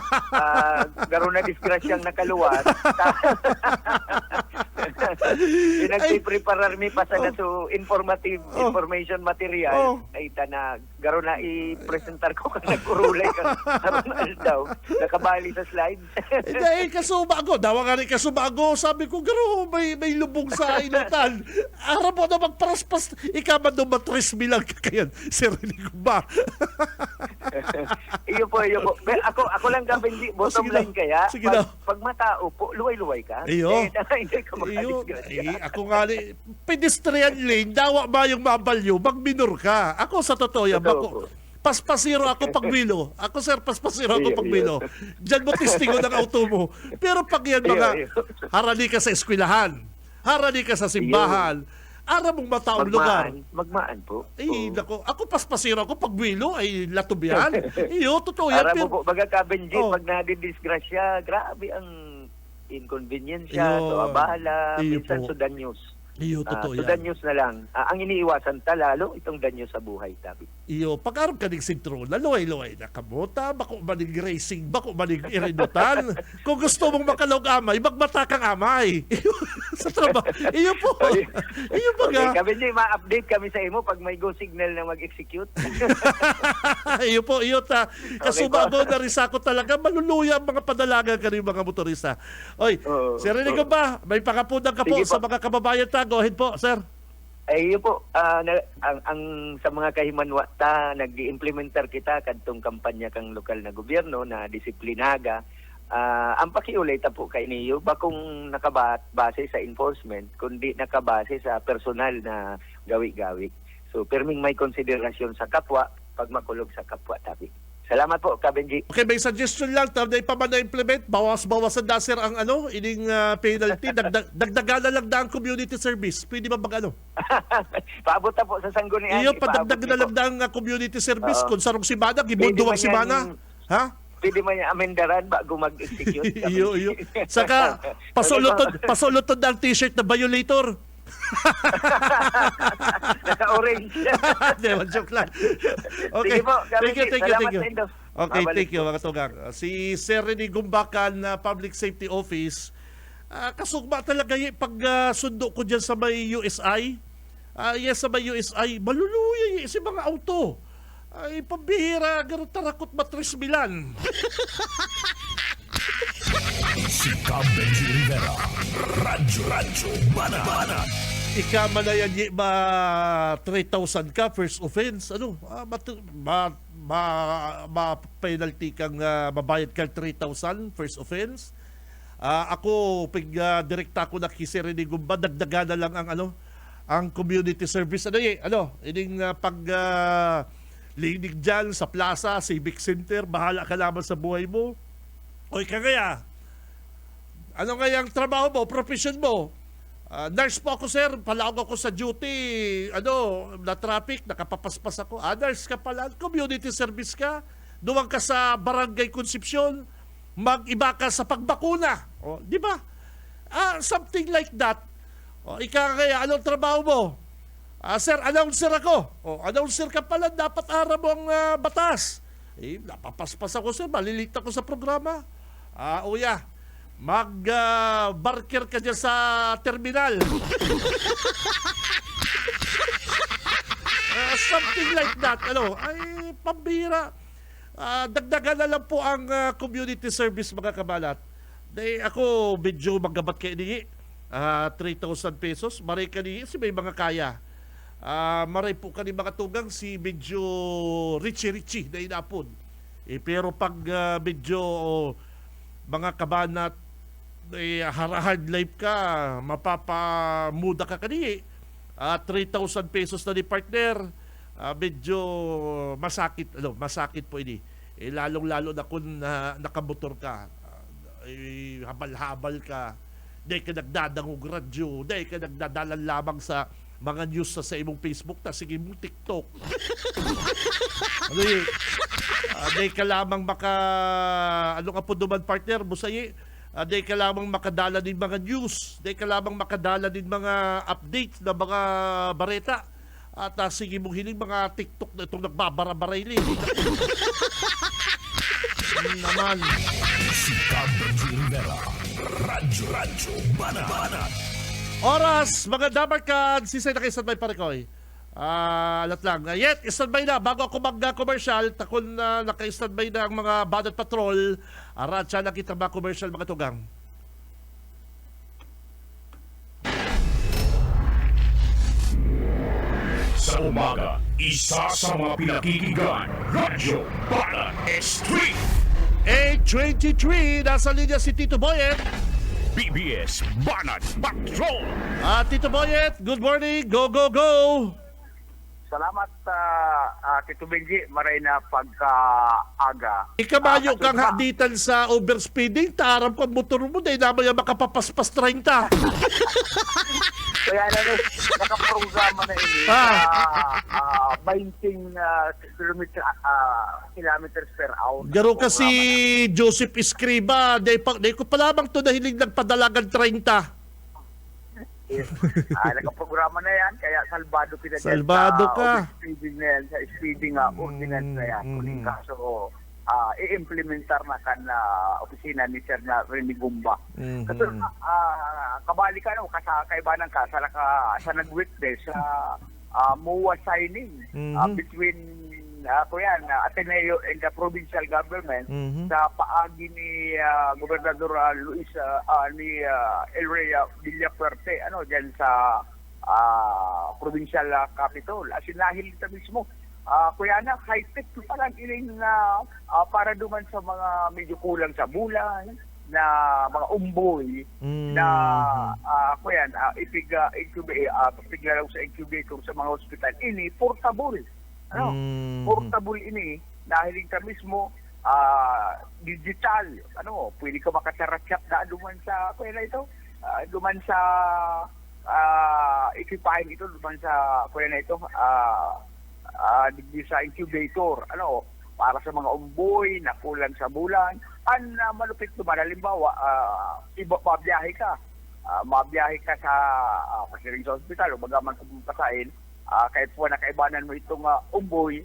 Garo na disgrasyang nakaluwas. Pinagpipreparar mi pa sa nato information material. Ay na garo na i-presentar ko kang nagkurulay ka. Daw, nakabali sa slides. Hindi, kasubago. Dawa nga rin kasubago. Sabi ko, garo, may lubong sa inutan. Araw mo na magparaspas. Ika man doon matris bilang kakayan. Sir, hindi ko ba? Iyo po. Ako lang ka, Benji. Bottom line kaya, pag matao po, luway-luway ka. Iyo. Hindi ka makadisgrasya. Ako nga pedestrian lane, dawa ba yung mabalyo, magminor ka. Ako sa totoo yan, paspasiro ako pag wilo. Ako sir, paspasiro ako pag wilo. Diyan mo testigo ng auto mo. Pero pag yan mga harali ka sa eskwelahan, harali ka sa simbahan, ara mong mataong lugar. Magmaan po. Nako, ako paspasiro ako pag wilo, ay latob yan. Iyo, totoo yan. Ara mo po, baga ka, Benji, pag nadidisgrasya, grabe ang inconvenience to abala, minsan sudan news. Iyo, totoo yan. Sudan news na lang. Ang iniiwasan lalo, itong danyo sa buhay, tabi. Iyo, pag-arap ka ng sintro, laluay-luay na kamuta, bako manig racing, bako manig irinutan. Kung gusto mong makalaog amay, magmata kang amay. Sa trabaho. Iyo po. Iyo po nga. Okay, Benji, ma-update kami sa imo pag may go signal na mag-execute. Iyo po, iyo ta. Kasubago na rin ako talaga, maluluya ang mga padalagan ka rin mga motorista. Oy, Sir Rene Gumba, may pakapunang ka po sa mga kababayan ta. Go ahead po, sir. Ay, yun po, ang sa mga kahimanwa ta, nag-implementer kita kadtong kampanya kang lokal na gobyerno na disiplinaga. Ang pakiulay ta po kay niyo, bakong nakabase sa enforcement, kundi nakabase sa personal na gawi-gawi. So, perming may konsiderasyon sa kapwa, pag makulog sa kapwa tabi. Salamat po, Benji. Okay, may suggestion lang, na pa man na-implement, bawas-bawasan na sir ang ining penalty, dagdagan na lang na ang community service. Pwede ba Paabot na po sa sanggunian. Iyo, padagdag na lang na ang community service. Kung sarong simana, gibundo ang simana. Ha? Pwede man yung amendaran bago mag-execute. iyo. Saka, pasulutod ang t-shirt na violator. Naka-orange. Joke lang. Okay. Sige po, thank you. Okay, Babalik thank you mga tugang. Si Sir Rene Gumbakan na Public Safety Office, kasugba talaga pag sundo ko dyan sa may USI. Yes, sa may USI, maluluya si mga auto. Ay, pambihira, ganun tarakot matris Milan. Si Benji Rivera, Radyo Bana. Ika man na yan ba 3,000 ka first offense? Penalty kang mabayad ka 3,000 first offense. Ako pag direkta ko na kisi Rene Gumba, dagdagan na lang ang community service. Ining pag linig dyan sa plaza, civic center, bahala ka naman sa buhay mo. O kaya, ano kayang trabaho mo, profession mo? Nurse po ako, sir. Palawag ako sa duty. Na traffic, nakapapaspas ako. Nurse ka pala. Community service ka. Duwag ka sa barangay Concepcion. Mag-iba ka sa pagbakuna. O, di ba? Something like that. O, kaya, anong trabaho mo? Sir, announcer ako. O, announcer ka pala. Dapat aram mo ang batas. Napapaspas ako, sir. Malilita ko sa programa. Uya, barker ka dyan sa terminal. Something like that. Pambira. Dagdagan na lang po ang community service, mga kabalat. Ako, medyo magabat kayo nihi. 3,000 pesos. Maray ka nihi, si may mga kaya. Maray po ka ni mga tugang si medyo richie na inapon. Pero pag medyo mga kabanat, hard life ka, mapapamuda ka kanihi. 3,000 pesos na ni partner. Medyo masakit po ini. Lalong-lalo na kung nakamotor ka. Habal-habal ka. Dahil ka nagdadangog radyo. Dahil ka nagdadalan lamang sa mga news sa imong Facebook na sige mong TikTok. Dahil ka lamang ano ka po duman partner, busayi. Dahil ka lamang makadala din mga news. Dahil ka lamang makadala din mga updates na mga bareta. At sige mong hiling mga TikTok na itong nagbabara-barayli. Naman. Si Benji Rivera. Radyo Banat. Oras, mga dabarkan, sisay na kayo standby pare ko. Alat lang. Yet, standby na. Bago ako mag-commercial, takon na naka-standby na ang mga Banat Patrol. Aratsa na kita mag-commercial, mga tugang. Sa umaga, isa sa mga pinakikigan, Radyo Banat Extreme. 8:23, nasa linya si Tito Boyet. BBS Banat Patrol. Tito Boyet, good morning. Go, go, go. Salamat, Tito Benji. Maray na pagkaaga. Ikamayo kang haditan sa overspeeding. Taram ko ang motor mo. Dahil naman yung makapapaspas 30. Kaya nakaprograma na ini 20 kilometers per hour. Garo kasi Joseph Escriba. Dahil ko pa lamang to nahilig nagpadalagan 30. Nakaprograma na yan, kaya salbado kita dyan Salbado ka. speeding na yan, sa speeding ordinance na yan. Kuning kaso, i-implementar na kan opisina ni Sir na Rene Gumba. Kasi kabali ka, kaibanan ka, sa nag-witness sa MOA signing between Ateneo and the provincial government sa paagi ni Gobernador Luis ni El Rey Villafuerte diyan sa provincial capital. Sinahil ito mismo. Kuya na, high-tech pa lang ining para duman sa mga medyo kulang sa bulan, na mga umboy na kuya ipiglalong sa incubator sa mga hospital. Ini portable. Portable ini, nahiling ka mismo, digital. Pwede ka makasarap-sap na duman sa, kuya na ito, duman sa equipahin ito, duman sa, kuya na ito, sa incubator, para sa mga umboy na kulang sa bulan. Malupit naman, halimbawa, mabiyahe ka sa pasiring sa hospital o magaman kung pasain, kahit po nakaibanan mo itong umboy,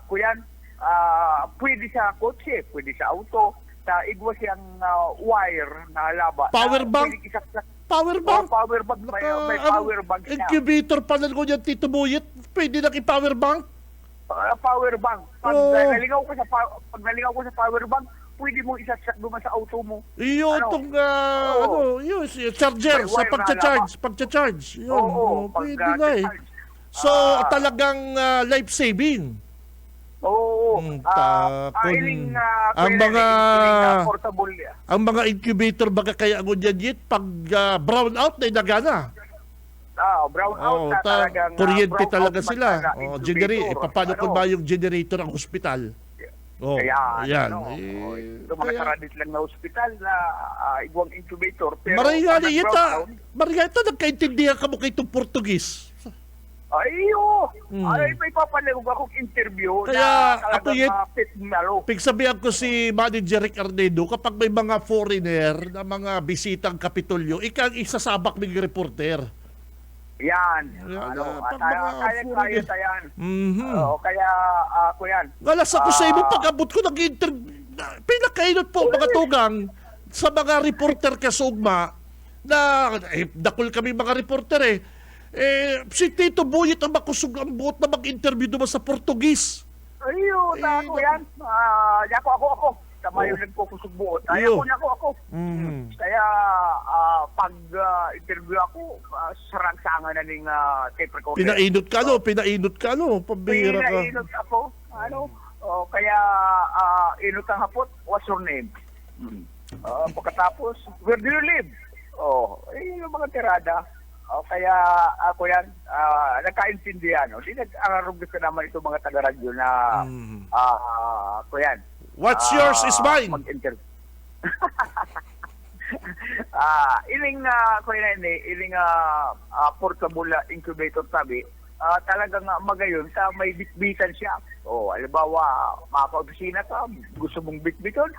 kuyan, pwede sa kotse, pwede sa auto, sa igwa siyang wire na laba. Power bank? Power bank? Power bank. May power bank siya. Incubator panel ko dyan, Tito Boyet. Pwede na i-power bank? Power bank. Pag naligaw ko sa power bank, pwede mo isasak duman sa auto mo. Itong charger sa pagcha-charge. Yun, pwede na eh. So, talagang life-saving. Oo. Ang mga incubator baga kaya ako dyan yit, pag brown out na inagana. Oh, talagang kuryente brownout talaga man sila. talaga, Oh, incubator. paano kung ba yung generator ang ospital? Oh, ayan. Ito mga karadit lang na hospital na igwang incubator. Pero Marigani, ang ito, nag-brownout, nagkaintindihan ka mo kay itong Portugis. Ayo! Ay, may papalagog akong interview Kaya, na ako yun- talagang pitmalo. Pigsabihan ko si Manager Rick Arnedo, kapag may mga foreigner na mga bisitang Kapitolyo, ikaw ang isasabak ng reporter. Yan. Yan, pag Kaya mga kaya foreigner. yan. Mhm. Oo, kaya ako yan. Galas ako sa imo pag-abot ko pinakainot po mga tugang sa mga reporter kasugma na dakol kami mga reporter si Tito Boyet ang makusog ang buot na mag-interview naman sa Portugis. Ayun, ako yan. Ako. Tama yung nagpukusog buot. Iyo. Ako. Mhm. Kaya pag interview ako, sarang-sanga na ning tape recorder. Pinainot ka no, pambihira ka. Pinainot ako. Kaya inot ang hapot, what's your name? Pagkatapos, where do you live? Yung mga tirada. Kaya ako yan, nagkaintindihan. Di nag-ararog ka naman itong mga taga-radyo na ako yan. What's yours is mine. Mag-interview. Iling ko yan iling portable incubator tabi, talagang magayon sa may bitbitan siya. Halimbawa, mapa-opisina ka, gusto mong bitbiton,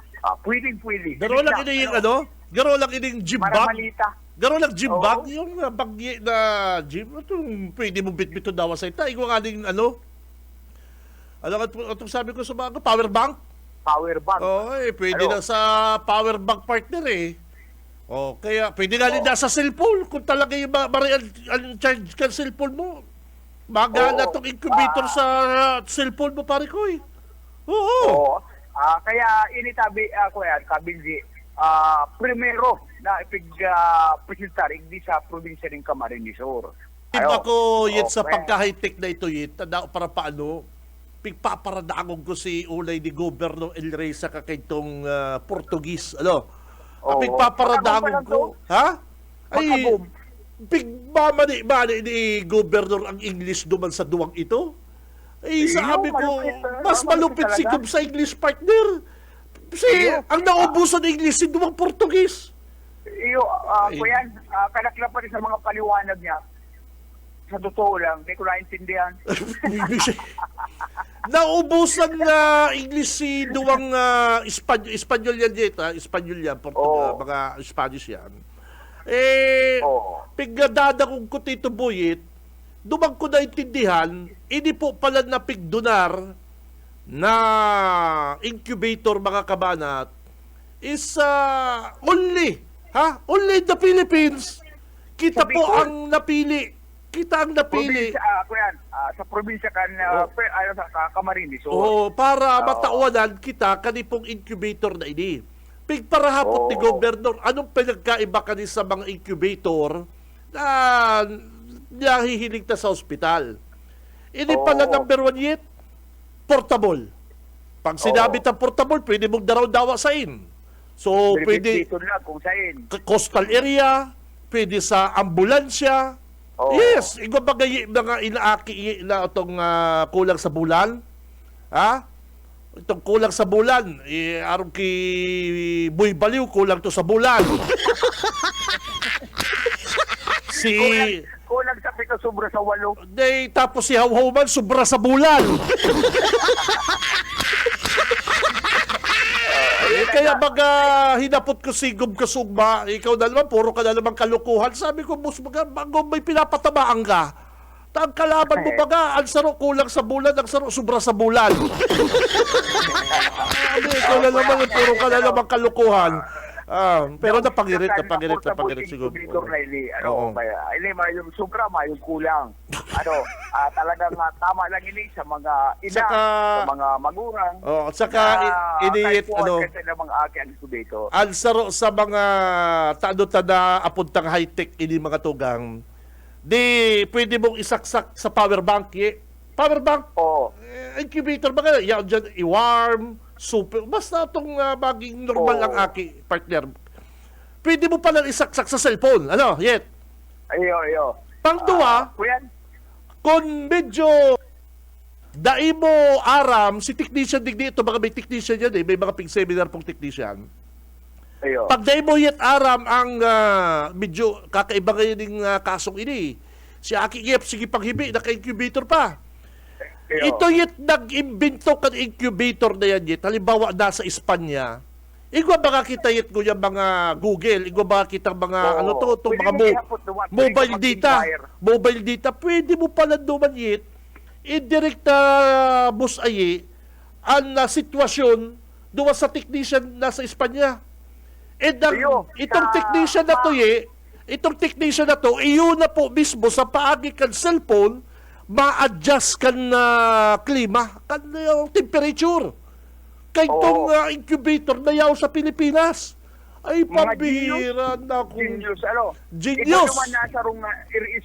pwede. Garo lang ini yung garo lang ining gym bag. Maramalita. Garo lang gym Oo. bag, yung bagye na gym. Itong pwede mong bitbito daw sa ita. Ikaw nga ding itong sabi ko sa mga power bank. Power bank. Pwede na sa power bank partner kaya pwede na rin nasa cellphone kung talaga yung charge ka cellphone mo. Magana tong incubator sa cellphone mo pare ko Oo. Kaya initabi ako yan, Kabinji, primero na ipig-presentar hindi sa probinsya ng Camarines Sur. Ako yit sa kaya- pagka-high-tech na ito tanda para paano pigpaparadangog ko si ulay ni Goberno El Reysa kakitong Portugis. Pigpaparadangog ko. Ha? Ay, Makabom. pigmamani ni Goberno ang English duman sa duwang ito. Sabi ko, mas malupit si Gob sa English partner. Ang naubusan ng English si duwang Portugis. Ko yan, kanaklapan rin sa mga paliwanag niya. Sa totoo lang, hindi ko naintindihan. Naubusan na English si duwang Espanyol yan dito, Espanyol yan, mga Spanish yan. Pigdada kong ko Tito Boyet, dumang ko naintindihan, hindi po pala na pigdonar na incubator mga kabanat is only in the Philippines. Kita Sa po Bicol. ang napili. Kita ang napili. Sa probinsya kan sa Camarines Sur. Para matauanan kita kanipong incubator na ini. Pigparahapot ni Gobernador, anong pinagkaiba kani sa mga incubator na nahihilig ta sa ospital? Ini pala number one yet, portable. Pag sinabi ta portable, pwede mong daraw-dawa sa in. So, pwede Dito na kung saan. coastal area, pwede sa ambulansya. Yes, ikaw bagay mga inaaki na itong kulang sa bulan. Itong kulang sa bulan, arong ki Boy Baliw, kulang to sa bulan. Kulang sa pito sobra sa 8. Tapos si Hawhaw man, sobra sa bulan. Kaya baga hinapot ko si Gob Kasugba, ikaw na naman, puro ka na naman kalukuhan. Sabi ko, boss, bago may pinapatamaan ka, ang kalaban mo baga, ang saro kulang sa bulan, ang saro sobra sa bulan. Ikaw na naman, puro ka na naman kalukuhan. Pero napangirit si Gob. Ini yung sobra, yung kulang. Talagang tama lang ini sa mga ina, sa mga magurang. At saka iniit kasi ng mga aking incubator. ang saro sa mga taano-tada apuntang high-tech ini mga tugang. Di pwede mong isaksak sa power bank. Power bank, incubator mga yan dyan, i-warm, super, basta itong maging normal ang aki partner. Pwede mo palang isaksak sa cellphone. Yet? Ayo. Pangduwa, Kuya, kung medyo dai mo aram, si technician digdi, ito mga may technician yan may mga pig-seminar pong technician. ayo. Pag dai mo yet aram ang medyo kakaiba ngayon ng kasong ini, si Aki Yep, sige panghibi, naka-incubator pa. Ito yet nag-imbento kan incubator na yan yet. Halimbawa, nasa Espanya. Igwa ba kita yet ko yung mga Google? Igwa ba kita mga mga mobile data? Mobile data. Pwede mo pala duman yet. Indirect bus ayi ang sitwasyon duwa sa technician nasa Espanya. And itong technician na to itong technician na to, iyon na po mismo sa paagi kan cellphone, ma-adjust kan klima, kan yung temperature. Kay itong incubator na yaw sa Pilipinas. Ay, pambihira na kung... Genius, Genius! Ito naman nasa rong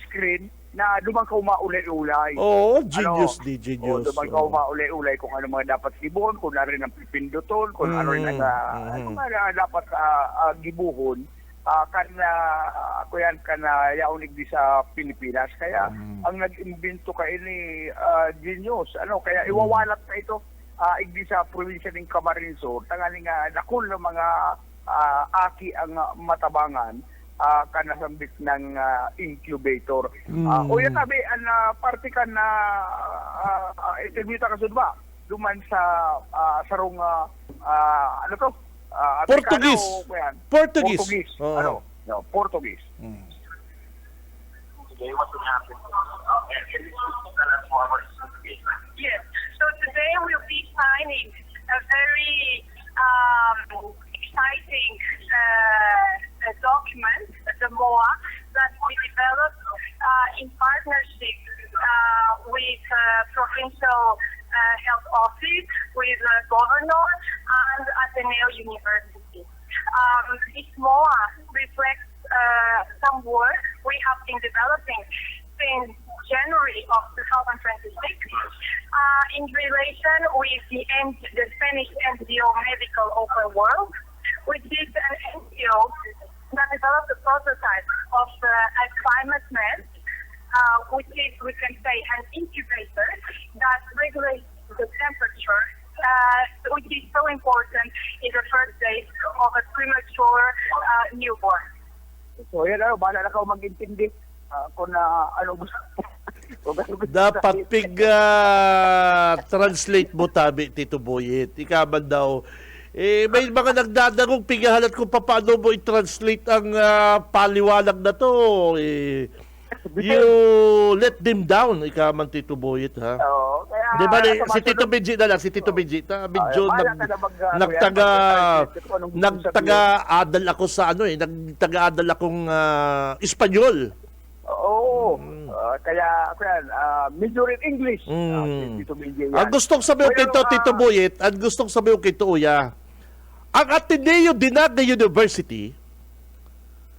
screen na dumang ka umaulay-ulay. Oo, genius genius. Dumang ka umaulay-ulay kung ano mga dapat sibon, kung ano rin ang pipinduton, kung ano rin ang dapat gibuhon. Kuyan ka na yaunig di sa Pilipinas. Kaya ang nag-imbento ka ini genius. Kaya iwawalat na ito igdi sa probinsya ng Camarines Sur. Tangaling nakul ng mga aki ang matabangan kanasambit ng incubator. O yan tabi, ang parte ka na interview ka sud ba? Duman sa sarong Portuguese. Portuguese. Oo. Portuguese. Yes. So today we'll be signing a very exciting document, the MOA, that we developed in partnership with provincial health office, with governor, and Ateneo University. This MOA reflects some work we have been developing since January of 2026 in relation with the Spanish NGO Medical Open World, which is an NGO that developed a prototype of a climate net, which is, we can say, an incubator that regulates the temperature, which is so important in the first days of a premature newborn. So yan bahala na ka mag-intindi kung ano gusto. Dapat translate mo tabi, Tito Boyet. Ikaman daw. May mga nagdadagong pigahalat kung paano mo i-translate ang paliwanag na to. You let them down, ikaman, Tito Boyet, ha? Oo. Di ba, si Tito Benji na lang, si Tito Benji. Medyo nagtaga-adal ako sa nagtaga-adal akong Espanyol. Oo. Kaya medyo rin English. Tito Benji yan. Ang gustong sabihin kay Tito Boyet, ang gustong sabihin kay Uya, ang Ateneo Dinaga University,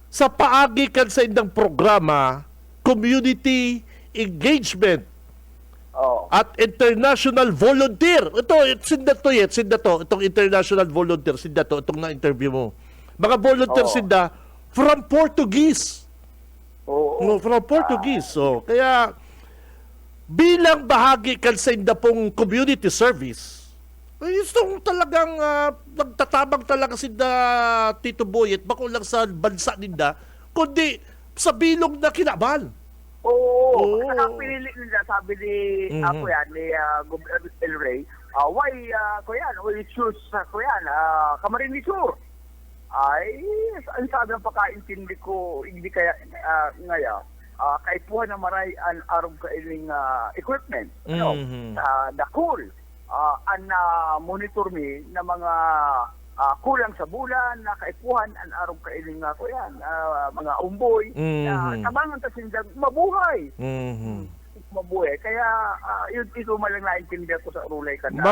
sa paagi kan sa indang programa, community engagement, at international volunteer. Sinda to, itong international volunteer, itong na-interview mo. Mga volunteer sinda from Portuguese. No, from Portuguese. Kaya, bilang bahagi kan sa inda pong community service, itong talagang nagtatabang talaga sinda, Tito Boyet, bako lang sa bansa ninda, kundi sa bilog na kinaban. Oo. Saka pinili nila, sabi ni Governor El Rey, why we choose Camarines Sur? Ay, ang sabi ng pagkaintindi ko, hindi kaya kaipuhan na maray ang arong kailing equipment. Dakul, ang monitor mi na mga kulang sa bulan, na kaipuhan ang arong kailing mga umboy, na tabangan ta sindang mabuhay. Mabuhay. Kaya ito malang naintindihan ko sa Rulay ka na.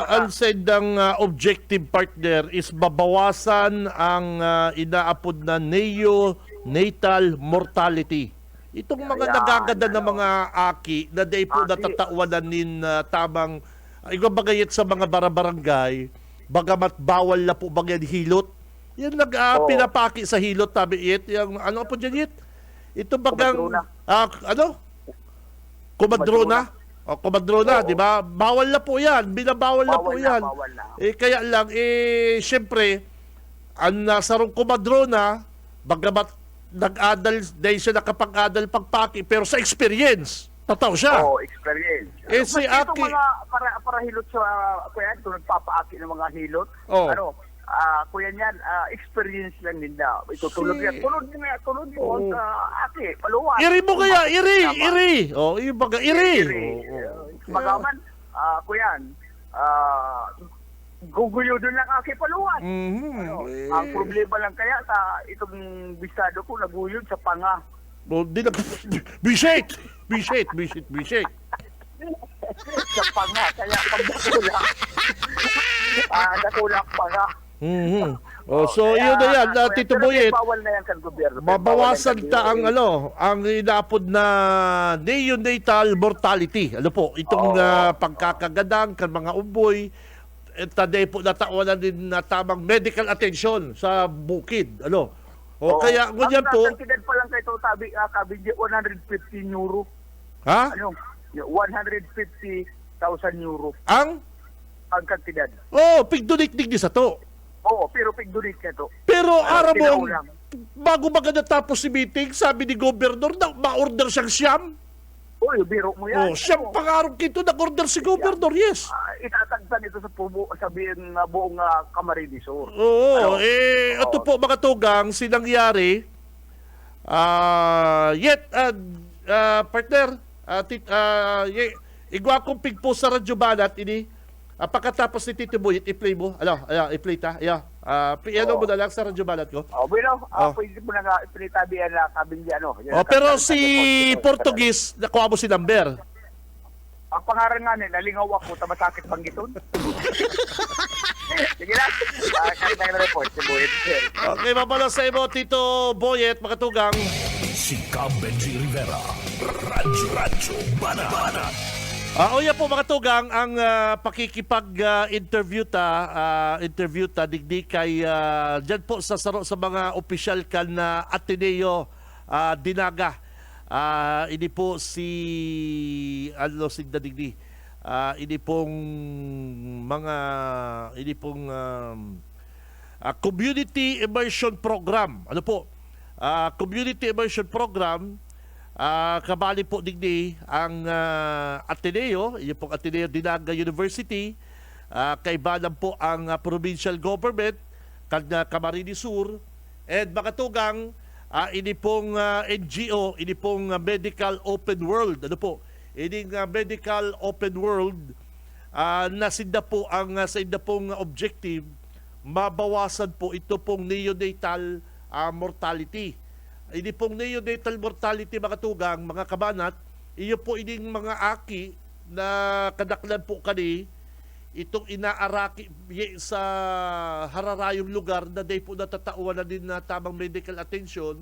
Ang saydang objective partner is babawasan ang inaapod na neonatal mortality. Itong mga nagaganda na mga aki na day po natatawanan nin tamang bagayit sa mga barabarangay, bagamat bawal na po bagyan hilot. Yan pinapaki sa hilot tabi it, yung ano po dyan it? ito bagang Kumadrona. ano? Kumadrona. O kumadrona, Oo. di ba? Bawal na po 'yan, binabawal na po Bawal na, 'yan. bawal na. Kaya lang syempre ang nasa rong kumadrona, bagamat nag-adal dahil siya nakapag-adal pagpaki pero sa experience, tataw siya. Oo, experience. Si Mas itong Aki- mga para hilot sa kuya, ito nagpapaaki ng mga hilot. Oo. Kuya niyan, experience lang nila. Ito tulad yan. Tulad mo sa Aki, paluwas. Iri mo kaya, iri, Tama. iri. Oh, yung baga, iri. Magaman, kuya, guguyo doon lang Aki paluwas. Ang problema lang kaya sa itong bisado ko, naguyod sa panga. Oh, di na, B-shake. B-shake, B-shake, B-shake. Sa panga, kaya pag nakulak, nakulak panga. Oh, so yun na yan, Tito Boyet. Bawal na yan sa gobyerno. Mabawasan ta ang ang inaapod na neonatal mortality. Ano po, itong pagkakagadang kan mga umboy, taday po natawanan din na tamang medical attention sa bukid. Ano? O kaya ngunyan po, Ang kantidad pa lang kayo sabi, 150 euro. ha? Ano? 150,000 euro Ang? ang kantidad. Oh, pigdunik-dik di sa to. Oo, pero pigdurit ka to. Pero araw mo, kinaulang. bago ba natapos si meeting, sabi ni Gobernador na ma-order siyang siyam. Uy, biro mo yan. Oh, siyam pangarap kito nag-order si Gobernador, yes. Itatagtan ito sa sabihin buong Camarines Sur. Oo, ito po mga tugang, sinangyari, partner, igwa kong pigpo sa radyo banat, ini, pagkatapos ni Tito Boyet, i-play mo, i-play ta, piano mo na lang sa radyo banat ko. Bueno, pwede mo na nga ipinitabi yan kabindi Pero si Portuguese, nakuha mo si number. Ang pangaran nga nila, lingaw ako, tamasakit banggiton. Sige na, kahit na report si Boyet. Okay, mapala sa imo, Tito Boyet, mga tugang. Si Cab Benji Rivera. Radyo Banat. Oya po mga tugang, ang pakikipag-interview ta digdi kay dyan po sa mga opisyal kan na Ateneo Dinaga. Ini po si digdi. Ini pong community immersion program. Ano po? Community immersion program. Kabali po digdi ang Ateneo, yun pong Ateneo Dinaga University, kaibanan po ang provincial government, Camarines Sur, and makatugang, ini pong NGO, ini pong Medical Open World. Ano po? Ini Medical Open World, nasinda po ang sa inda pong objective, mabawasan po ito pong neonatal mortality. Hindi pong neonatal mortality mga tugang, mga kabanat, iyo po ining mga aki na kadaklan po kani, itong inaaraki sa hararayong lugar na day po natatauan na din na tamang medical attention,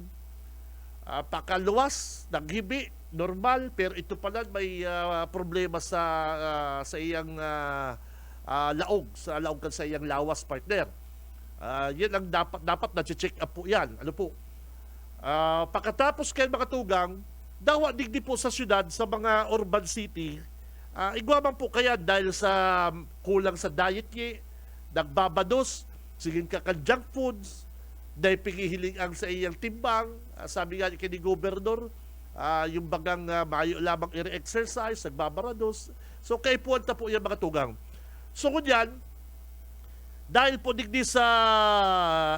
pakaluwas, naghibi, normal, pero ito pala may problema sa iyang laog, sa laog kan sa iyang lawas partner. Yan ang dapat na-check up po yan. Ano po? Pagkatapos kayo mga tugang, dawa digdi po sa syudad, sa mga urban city, igwaman po kaya dahil sa kulang sa diet ye, nagbabados, siging ka kan junk foods, dahil pingihiling ang sa iyang timbang, sabi nga ni Gobernador, yung bagang mayo lamang i-exercise, nagbabarados. So kayo po po yan mga tugang. So kunyan, dahil po digdi sa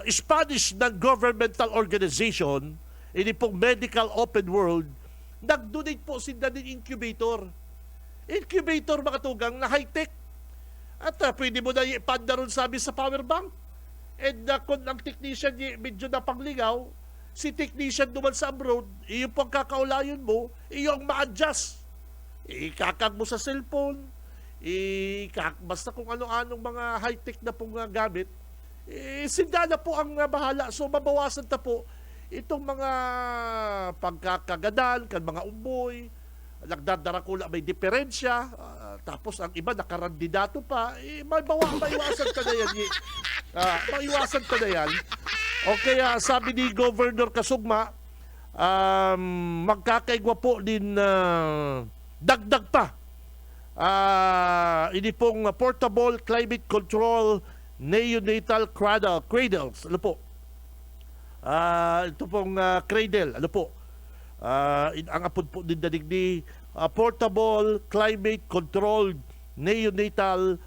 Spanish non-governmental organization, ini pong Medical Open World, nag-donate po sila ng incubator. Incubator mga tugang na high-tech. At pwede mo na ipanda ron sabi sa power bank. And kung ang technician medyo na panglingaw, si technician duman sa abroad, iyo pong kakaulayon mo, iyo ang ma-adjust. Ikakag mo sa cellphone, basta kung ano-anong mga high-tech na pong gamit, sinda na po ang bahala. So mabawasan ta po itong mga pagkakagadan, kan mga umboy, nagdadarakula may diferensya, tapos ang iba nakarandidato pa, maiwasan ka na yan. Maiwasan ka na yan. O kaya sabi ni Governor Kasugma, magkakaigwa po din dagdag pa. Ini pong portable climate control neonatal cradles. Ano po? Ito pong cradle. Ano po? Ang apod po din danig ni portable climate controlled neonatal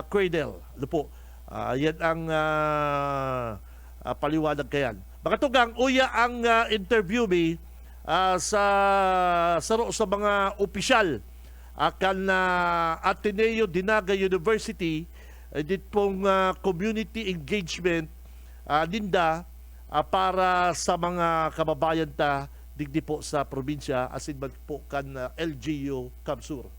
cradle. Ano po? Yan ang paliwanag kayan. Makatugang uya ang interview mi sa mga opisyal akan Ateneo Dinaga University dit pong community engagement dinda para sa mga kababayan ta digdi po sa probinsya asin man po kan LGU Kamsur.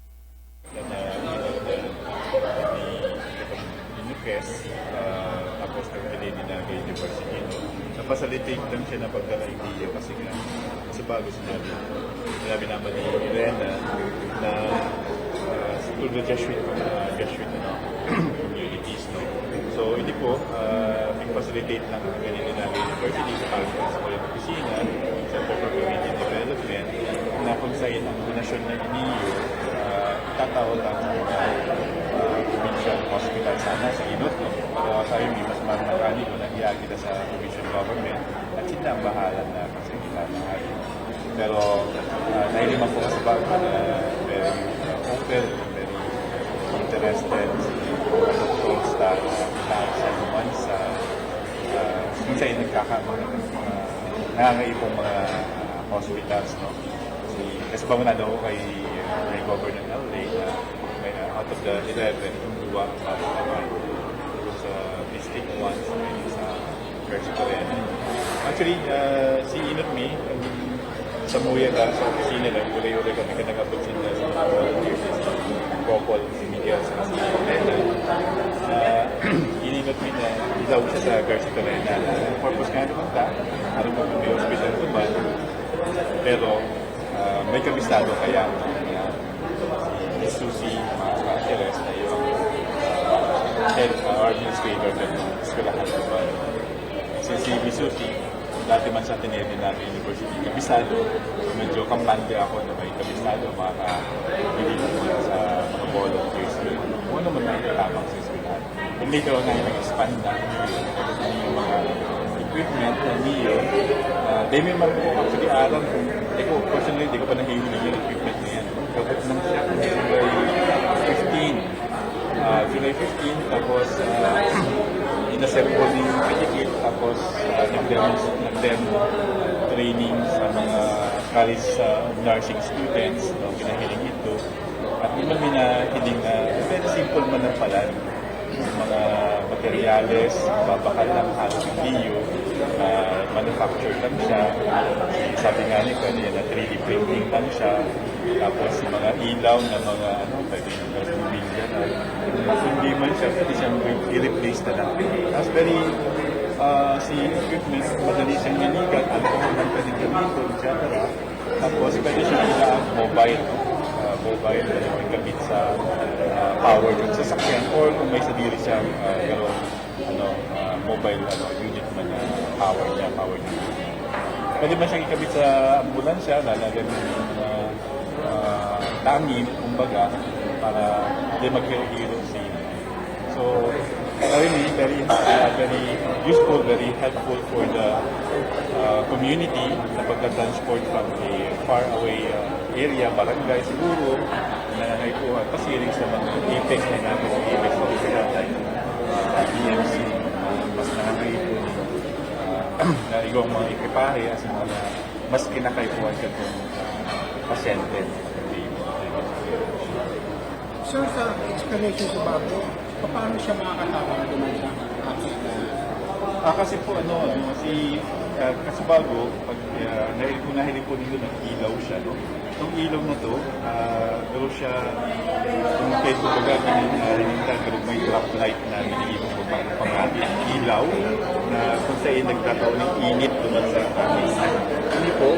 Tapos ng Ateneo Dinaga University. Napasalitate lang siya na pagdala ng video kasi bago sinabi naman ni Irena na through the Jesuit communities. No? So hindi po, nag-facilitate lang ang Ateneo Dinaga University sa Pagkakas Opisina, Center for Community Development, na kung saan ang donasyon ng NIU itatawag ang provincial hospital sana sa Inot. No? Pero tayo may mas marami ko na kita sa provincial government at sila ang bahala na kasi kita mahali. Pero dahil naman po kasi bago very open, very interested sa doctor staff sa naman sa kung saan nangangaipong mga hospitals. No? Kasi bago na daw kay Governor LA na may out of the 11, yung duwa sa District 1 sa Vertical. Actually, si Inot Me, sa Muya sa opisina lang, ulay-ulay kami kanagabot sila sa mga volunteers sa Popol, si Miguel, sa Lena. Ininot Me na ilaw siya sa Garcia Torena. Purpose nga naman ta, ano mo may hospital naman, pero may kabisado kaya si Susie Materes na yung head administrator ng eskwelahan naman. Si Susie, dati man sa Ateneo Dinaga University, kabisado. Medyo kampante ako na may kabisado, makakabili naman sa mga volunteers. Kung ano man na itamang sa eskwelahan. And later on, nag-expand na yung mga equipment na NIO. Dahil may marami ko actually alam kung, personally, di ko pa nahihuli yung equipment na yan. Kapag nang siya, July 15, tapos inassemble yung pedicate, tapos nag-demo training sa mga college nursing students, no, pinahiling ito. At naman minahiling na very simple man ang pala. Mga materyales, babakal lang halos yung video, manufacture lang siya. Sabi nga niya kanina na 3D printing lang siya. Tapos mga ilaw na mga pwede yung bumilya na hindi man siya, pwede siyang i-replace na lang. Tapos very, si equipment, madali siyang niligat, alcohol na pwede gamitin, etc. Tapos pwede siyang mobile, mobile na yung gamit sa power ng sasakyan or kung may sadili siyang mobile unit man na power niya. Pwede man siyang ikabit sa ambulansya, lalagyan ng tangin, kumbaga, para hindi maghiro-hiro siya. So, really, very useful, very helpful for the community na pagka-transport from a far away area, barangay siguro, na nangaipuhan pasiring sa mga apex na natin sa apex o kaya tayo BMC, mas nangangaipuhan na igong mga ekipahe as mga mas kinakaipuhan ka itong pasyente. Sir, sa explanation sa bago, paano siya makakatawag naman sa kasi po kasi bago, pag nahilig po nito ng ilaw siya, no? Itong ilaw na to, pero siya, kung kahit po pero may drop light na niliipon po pang ilaw, na kung saan nagkataon ng init naman sa amin. Hindi po,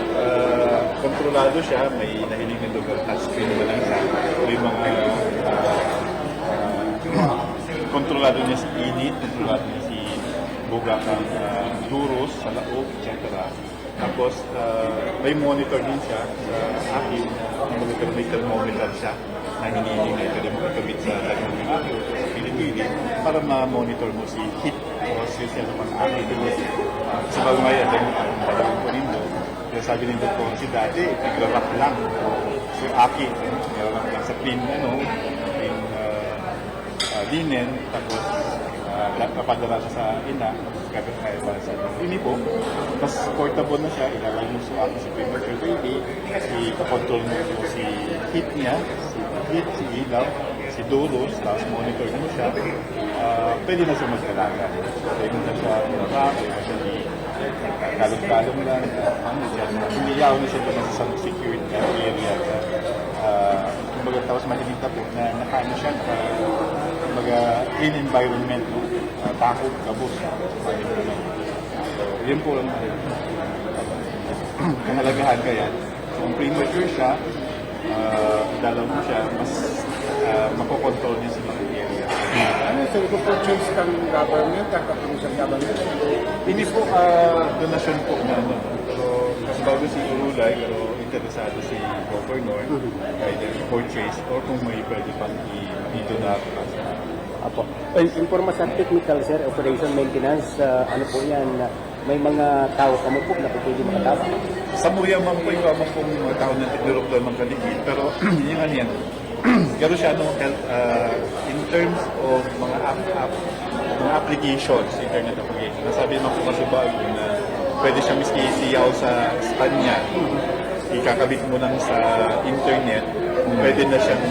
kontrolado siya, may nahilig na lugar, touchscreen naman lang siya, may mga kontrolado niya si init, kontrolado niya si buga ng duros sa laog, etc. Tapos may monitor din siya sa akin. May thermometer siya na hinihiling na pwede mo ikabit sa thermometer o sa pili-pili para ma-monitor mo si heat o si cellphone akin. Sa bago ngayon, dalawin ko rin doon. Kaya sabi ng doktor, si dati, nag-wrap lang. So aki, nag-wrap lang sa clean, linen, tapos kapadala siya sa ina, kapit kaya para sa uniform. Tapos portable na siya, ilalagay mo sa ako si premature baby, ikakontrol mo si heat niya, si ilaw, si dulos, tapos monitor mo siya. Pwede na siya mag-alaga. Pwede na siya i-wrap, pwede na siya kalong-kalong lang, hindi yaw na siya doon sa secured area. Kumbaga tapos malinig na po na nakaano siya, in environment, takot, kabos. So, yun po lang kahalagahan kaya. So, kung premature siya, dalaw mo siya, mas makokontrol niya sa mga area. Ano sir, kung purchase ng government, ang kapulisan government? Hindi po donasyon po na ano. So, kasi bago si Urulay, pero interesado si Governor, either purchase or kung may pwede pang i-donar. Apo. Impormasyon technical, sir, operation maintenance, ano po yan, may mga tao kamo po na pwede makatawag. Sa Muya man po yung amang pong mga tao na tiglurok doon mga kaligid, pero yun ano yan. Garo siya no, health, in terms of mga mga applications, internet application. Nasabi naman po kasi ba na pwede siya miski isiyaw sa Spanya, ikakabit mo lang sa internet, pwede na siyang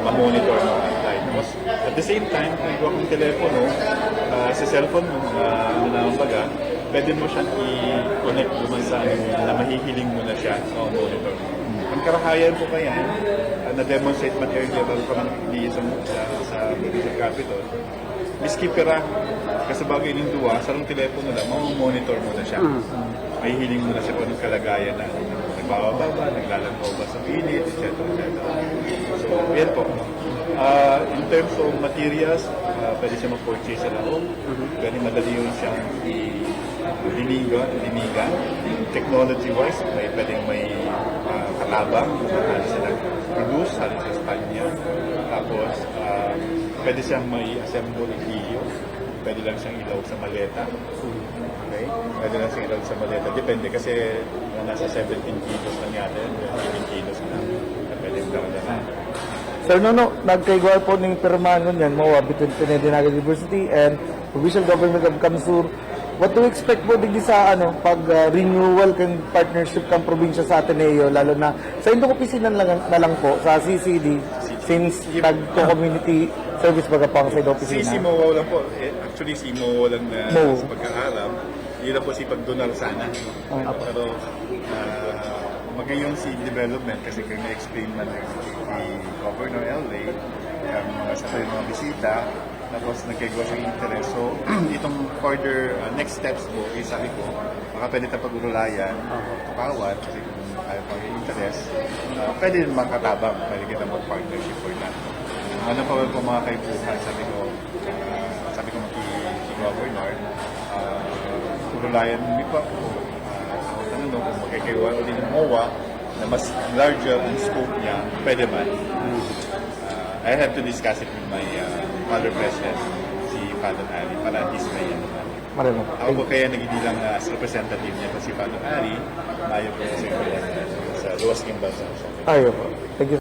ma-monitor mo online. At the same time, kung ikaw kong telepono, sa cellphone mo, ano na ang baga, pwede mo siyang i-connect naman sa na mahihiling mo na siya o monitor mo. Ang karahayan po kaya, na-demonstrate man earlier bago pa man hindi sa Provincial Capitol, miski pera, kasi bago yung duwa, sa telepono lang, monitor mo na siya. Mahihiling mo na siya kung anong kalagayan na nagbababa, naglalangkaw ba sa pilit, etc. So, yan po. In terms of materials, pwede siya mag-purchase sa loob. Pwede madali yun siyang linigan. Technology-wise, pwedeng may katabang, halos siya nag-produce, halos sa Espanya. Tapos, pwede siyang may assemble iyo. Pwede lang siyang ilaw sa maleta. Okay? Pwede lang siyang ilaw sa maleta. Depende kasi nasa 17 kilos lang yata, 18 kilos na pwede yung gawin na. Sir Nono, nagkaigwa po ng pirmahan niyan mo between Pinedinaga University and Provincial Government of Kamsur. What do you expect po digdi sa pag renewal kang partnership kang probinsya sa Ateneo, lalo na sa Indo Opisina na lang po sa CCD since nag-community service baga po ang sa Indo Opisina? Si MOA lang po. Actually, si MOA lang na sa pagkaalam. Yun lang po si pagdonar sana. Pero magayon si development kasi kung na-explain man si Governor LA ang mga sakay mga bisita tapos nagkagawa siyang interest. So, itong further next steps po, sabi ko, baka pwede tayo pag-urulayan, tukawan, kasi kung ayaw pa yung interest, pwede rin makatabang, pwede kita mag-partnership for that. Ano pa po mga kaibuhan, sabi ko si Governor, urulayan mo pa po, kung magkakaiwa ulit ng MOA na mas larger ang scope niya, pwede man. I have to discuss it with my Father President, si Father Ari, para at least may ako po kaya nagidilang as representative niya pa si Father Ari, ayaw po sa Luwas Kimbansa. Ayaw po. Thank you.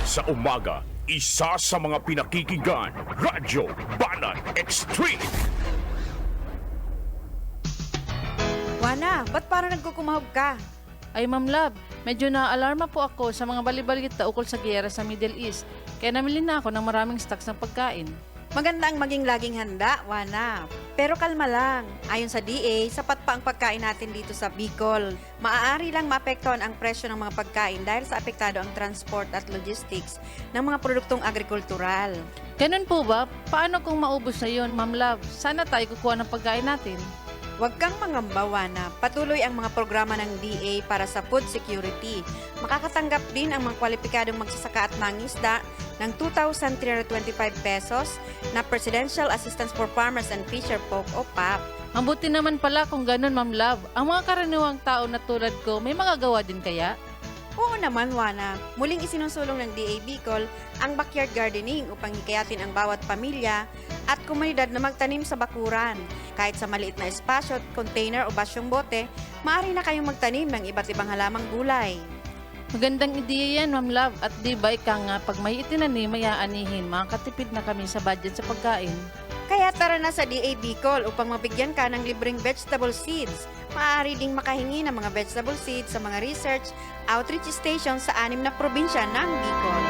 Sa umaga, isa sa mga pinakikinggan, Radyo Banat Extreme. Wana, ba't parang nagkukumahog ka? Ay, Ma'am Love, medyo na-alarma po ako sa mga balibalita ukol sa giyera sa Middle East. Kaya namili na ako ng maraming stocks ng pagkain. Maganda ang maging laging handa, Wana. Pero kalma lang. Ayon sa DA, sapat pa ang pagkain natin dito sa Bicol. Maaari lang maapektuhan ang presyo ng mga pagkain dahil sa apektado ang transport at logistics ng mga produktong agrikultural. Ganun po ba? Paano kung maubos na yun, Ma'am Love? Sana tayo kukuha ng pagkain natin. Huwag kang mangambawa na patuloy ang mga programa ng DA para sa food security. Makakatanggap din ang mga kwalipikadong magsasaka at mangisda ng 2,325 pesos na Presidential Assistance for Farmers and Fisher Folk o PAP. Mabuti naman pala kung ganun, Ma'am Love. Ang mga karaniwang tao na tulad ko, may magagawa din kaya? Oo naman, Wana. Muling isinusulong ng DA Bicol ang backyard gardening upang hikayatin ang bawat pamilya at komunidad na magtanim sa bakuran. Kahit sa maliit na espasyo, container o basyong bote, maaari na kayong magtanim ng iba't ibang halamang gulay. Magandang ideya yan, Ma'am Love. At di ba ika nga, pag may itinanim, may aanihin, makakatipid na kami sa budget sa pagkain. Kaya tara na sa DA Bicol upang mabigyan ka ng libreng vegetable seeds. Maaari ding makahingi ng mga vegetable seeds sa mga research outreach stations sa 6 na probinsya ng Bicol.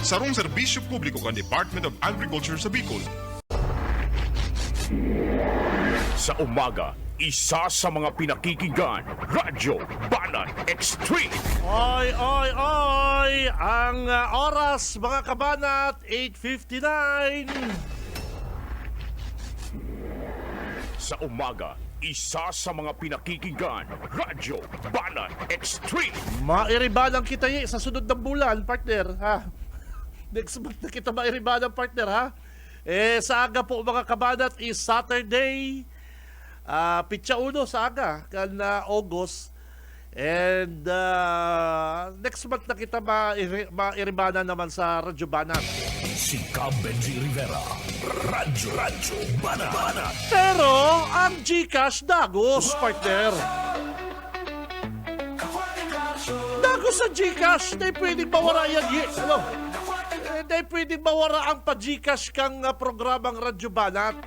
Sarong serbisyo publiko ng Department of Agriculture sa Bicol. Sa umaga, isa sa mga pinakikinggan, Radyo Banat Extreme. Oy, oy, oy! Ang oras, mga kabanat, 8:59. Sa umaga, isa sa mga pinakikinggan, Radyo Banat Extreme. Mairibalang kita sa sunod ng bulan, partner, ha? Next month na kita mairibalang, partner, ha? Sa aga po, mga kabanat, is Saturday, Pitsa Uno sa aga, kan August. And next month na kita mairibana naman sa Radyo Banat. Si Cab Benji Rivera, Radyo Banat. Pero ang GCash dagos, partner. Dagos sa GCash, di pwedeng bawara yan. Ano? Di pwedeng bawara ang pa-GCash kang programang Radyo Banat.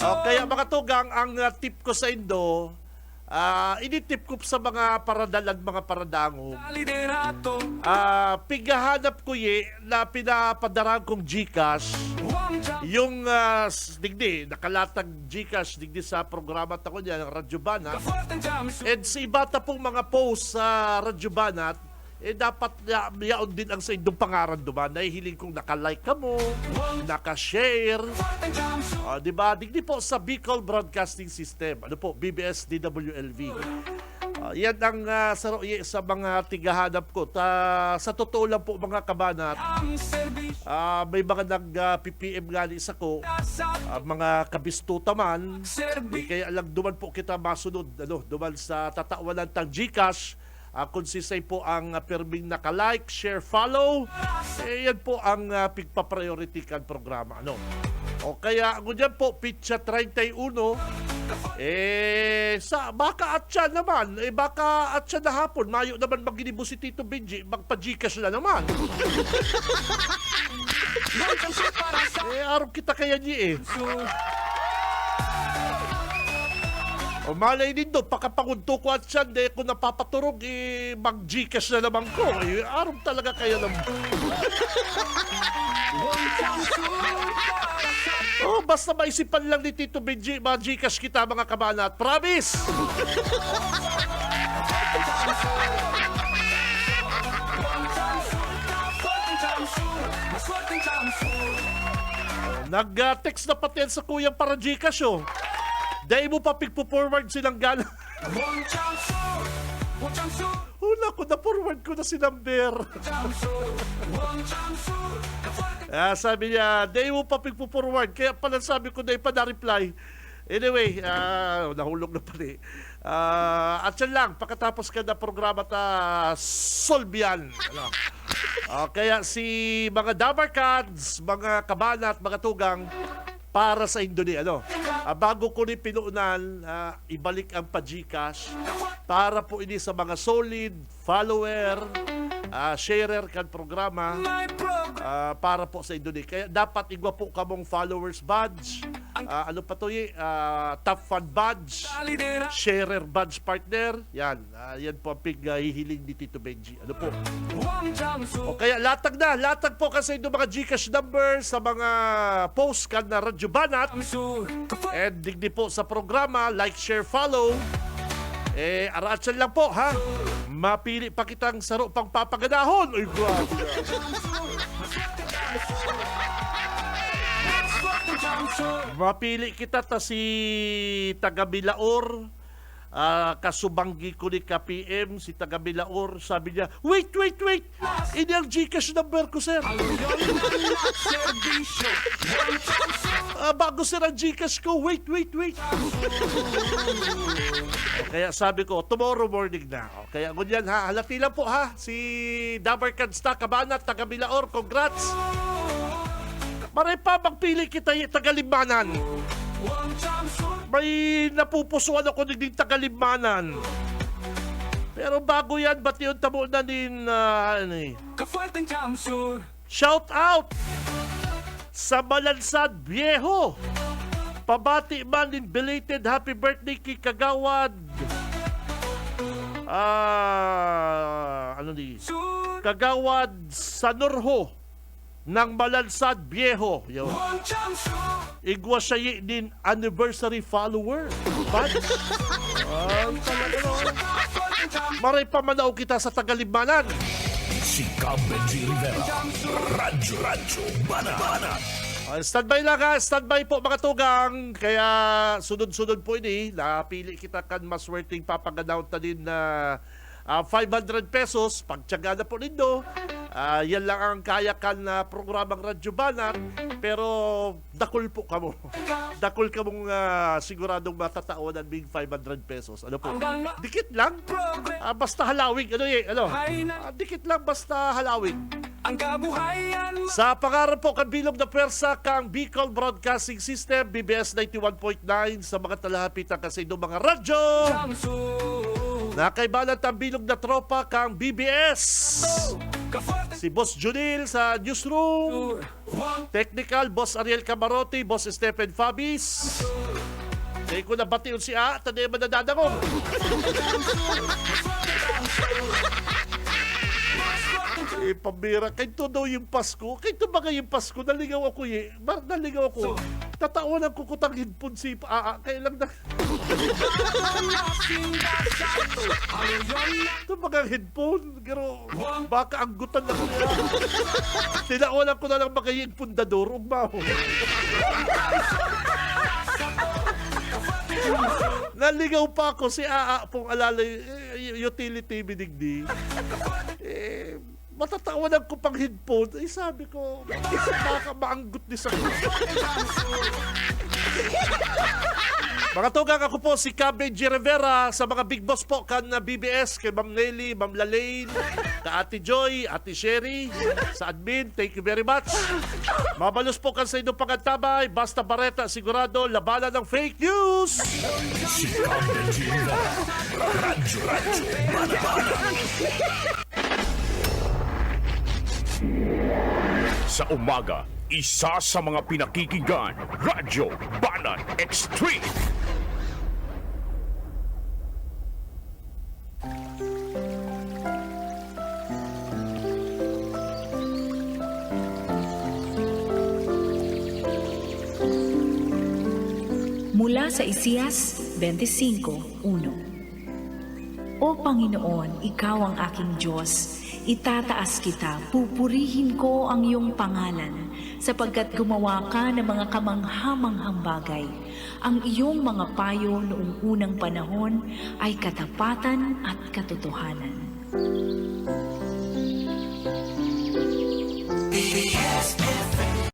Kaya mga tugang, ang tip ko sa Indo, initip ko sa mga paradalan, mga paradango. Pigahanap ko na pinapadarahan kong GCash. Yung nakalatag GCash digdi sa programa tako niya ng Radyo Banat. And sa iba ta pong mga post sa Radyo Banat, dapat yaon din ang sa indong pangaran duman. Nahihiling kong nakalike ka mo, nakashare. Diba? Digdi po sa Bicol Broadcasting System. Ano po? BBS DWLV. Yan ang sa mga tigahanap ko. Sa totoo lang po, mga kabanat, may mga nag-PPM nga isa ko, mga kabistuta man. Kaya lang duman po kita masunod. Duman sa tatawanan tang GCash. Kung sisay po ang perming naka-like, share, follow, yan po ang pigpa-priority kan programa. O kaya, kung dyan po, Pitsa 31, baka atya naman, baka atya na hapon, mayo naman maginibo si Tito Benji, magpa-Gcash na naman. Araw kita kaya niya O malay din doon, pakapangunto ko at siyan, kung napapaturog, mag-Gcash na naman ko. Araw talaga kaya naman. Basta maisipan lang ni Tito Benji, mag-Gcash kita, mga kabanat. Promise! Nag-text na pati yan sa kuyang para Gcash, dahil mo pa pigpo-forward silang gala. Naku, na-forward ko na si number. Sabi niya, dahil mo pa pigpo-forward. Kaya pala sabi ko na ipa-reply. Anyway, nahulog na pala at yan lang, pagkatapos ka na programa solve yan. Kaya si mga Dabarkads, mga kabanat, mga tugang, para sa Indonesia. Bago ko ni pinuunan, ibalik ang pa-Gcash para po ini sa mga solid follower, sharer kan programa para po sa Indonesia. Kaya dapat igwa po kamong followers badge, ano pa to top fan badge, sharer badge partner. Yan, yan po ang hihiling ni Tito Benji. Ano po? O kaya latag po kasi yung mga Gcash number sa mga post kan na Radyo Banat. And digdi po sa programa, like, share, follow. Araatsan lang po, ha? Mapili pa kitang saro pang papaganahon. Uy, grabe. Mapili kita ta si taga Bilaor, kasubanggi ko ni KPM, si taga Bilaor, sabi niya, wait, ini ang Gcash number ko, sir. Bago sir ang Gcash ko, wait. Kaya sabi ko, tomorrow morning na. Kaya ganyan ha, halati lang po ha, si Dabar Kansta, Kabanat, taga Bilaor, congrats. Maray pa magpili kita yung Tagalimanan. May napupusuan ako ng Tagalimanan. Pero bago yan, ba't yung tamo na din, shout out sa Malansad Viejo. Pabati man din belated happy birthday kay Kagawad. Kagawad Sanurho ng Malansad Viejo. Igwa siya din anniversary follower. But, maray pa manaw kita sa Tagalimanan. Si Benji Rivera, Radyo Bana. Standby lang ha, standby po mga tugang. Kaya sunod-sunod po ini, napili kita kan mas worthing papaganaw ta din na 500 pesos. Pagtyaga na po nindo. Yan lang ang kaya kan na programang Radyo Banat. Pero dakol po kamo. Dakol kamong siguradong matataonan big 500 pesos. Ano po? Dikit lang. Basta halawig. Dikit lang basta halawig. Sa pangarap po kabilog na pwersa kang Bicol Broadcasting System, BBS 91.9 sa mga talahapitan kasi ng mga radyo. Nakaibanat ang bilog na tropa kang BBS. Si Boss Junil sa newsroom. Technical, Boss Ariel Camarote, Boss Stephen Fabis. Kaya ko nabatiyon si tanay madadadangong. Pambira, kaya daw yung Pasko. Kaya ba yung Pasko? Naligaw ako Naligaw ako. Tatawanan ko kutang headphone si kaya lang na. Ito mga headphone. Pero baka anggutan na ko niya. Tinawanan ko na lang mga yung pundador. Ugmaho. Naligaw pa ako si pong alalay utility binigdi. Matatawanan ko pang headphone. Sabi ko, baka maanggot ni sa mga tugang, ako po si Benji Rivera sa mga big boss po kan na BBS, kay Ma'am Nelly, Ma'am Lalaine, ka Ate Joy, Ate Sherry, sa admin, thank you very much. Mabalos po kan sa inyong pangantabay, basta bareta, sigurado, labanan ng fake news. Si Benji Rivera, Radyo Bana. Sa umaga, isa sa mga pinakikinggan, Radyo Banat Extreme. Mula sa Isaias 25:1. O Panginoon, Ikaw ang aking Diyos. Itataas kita, pupurihin ko ang iyong pangalan, sapagkat gumawa ka ng mga kamanghamanghang bagay. Ang iyong mga payo noong unang panahon ay katapatan at katotohanan.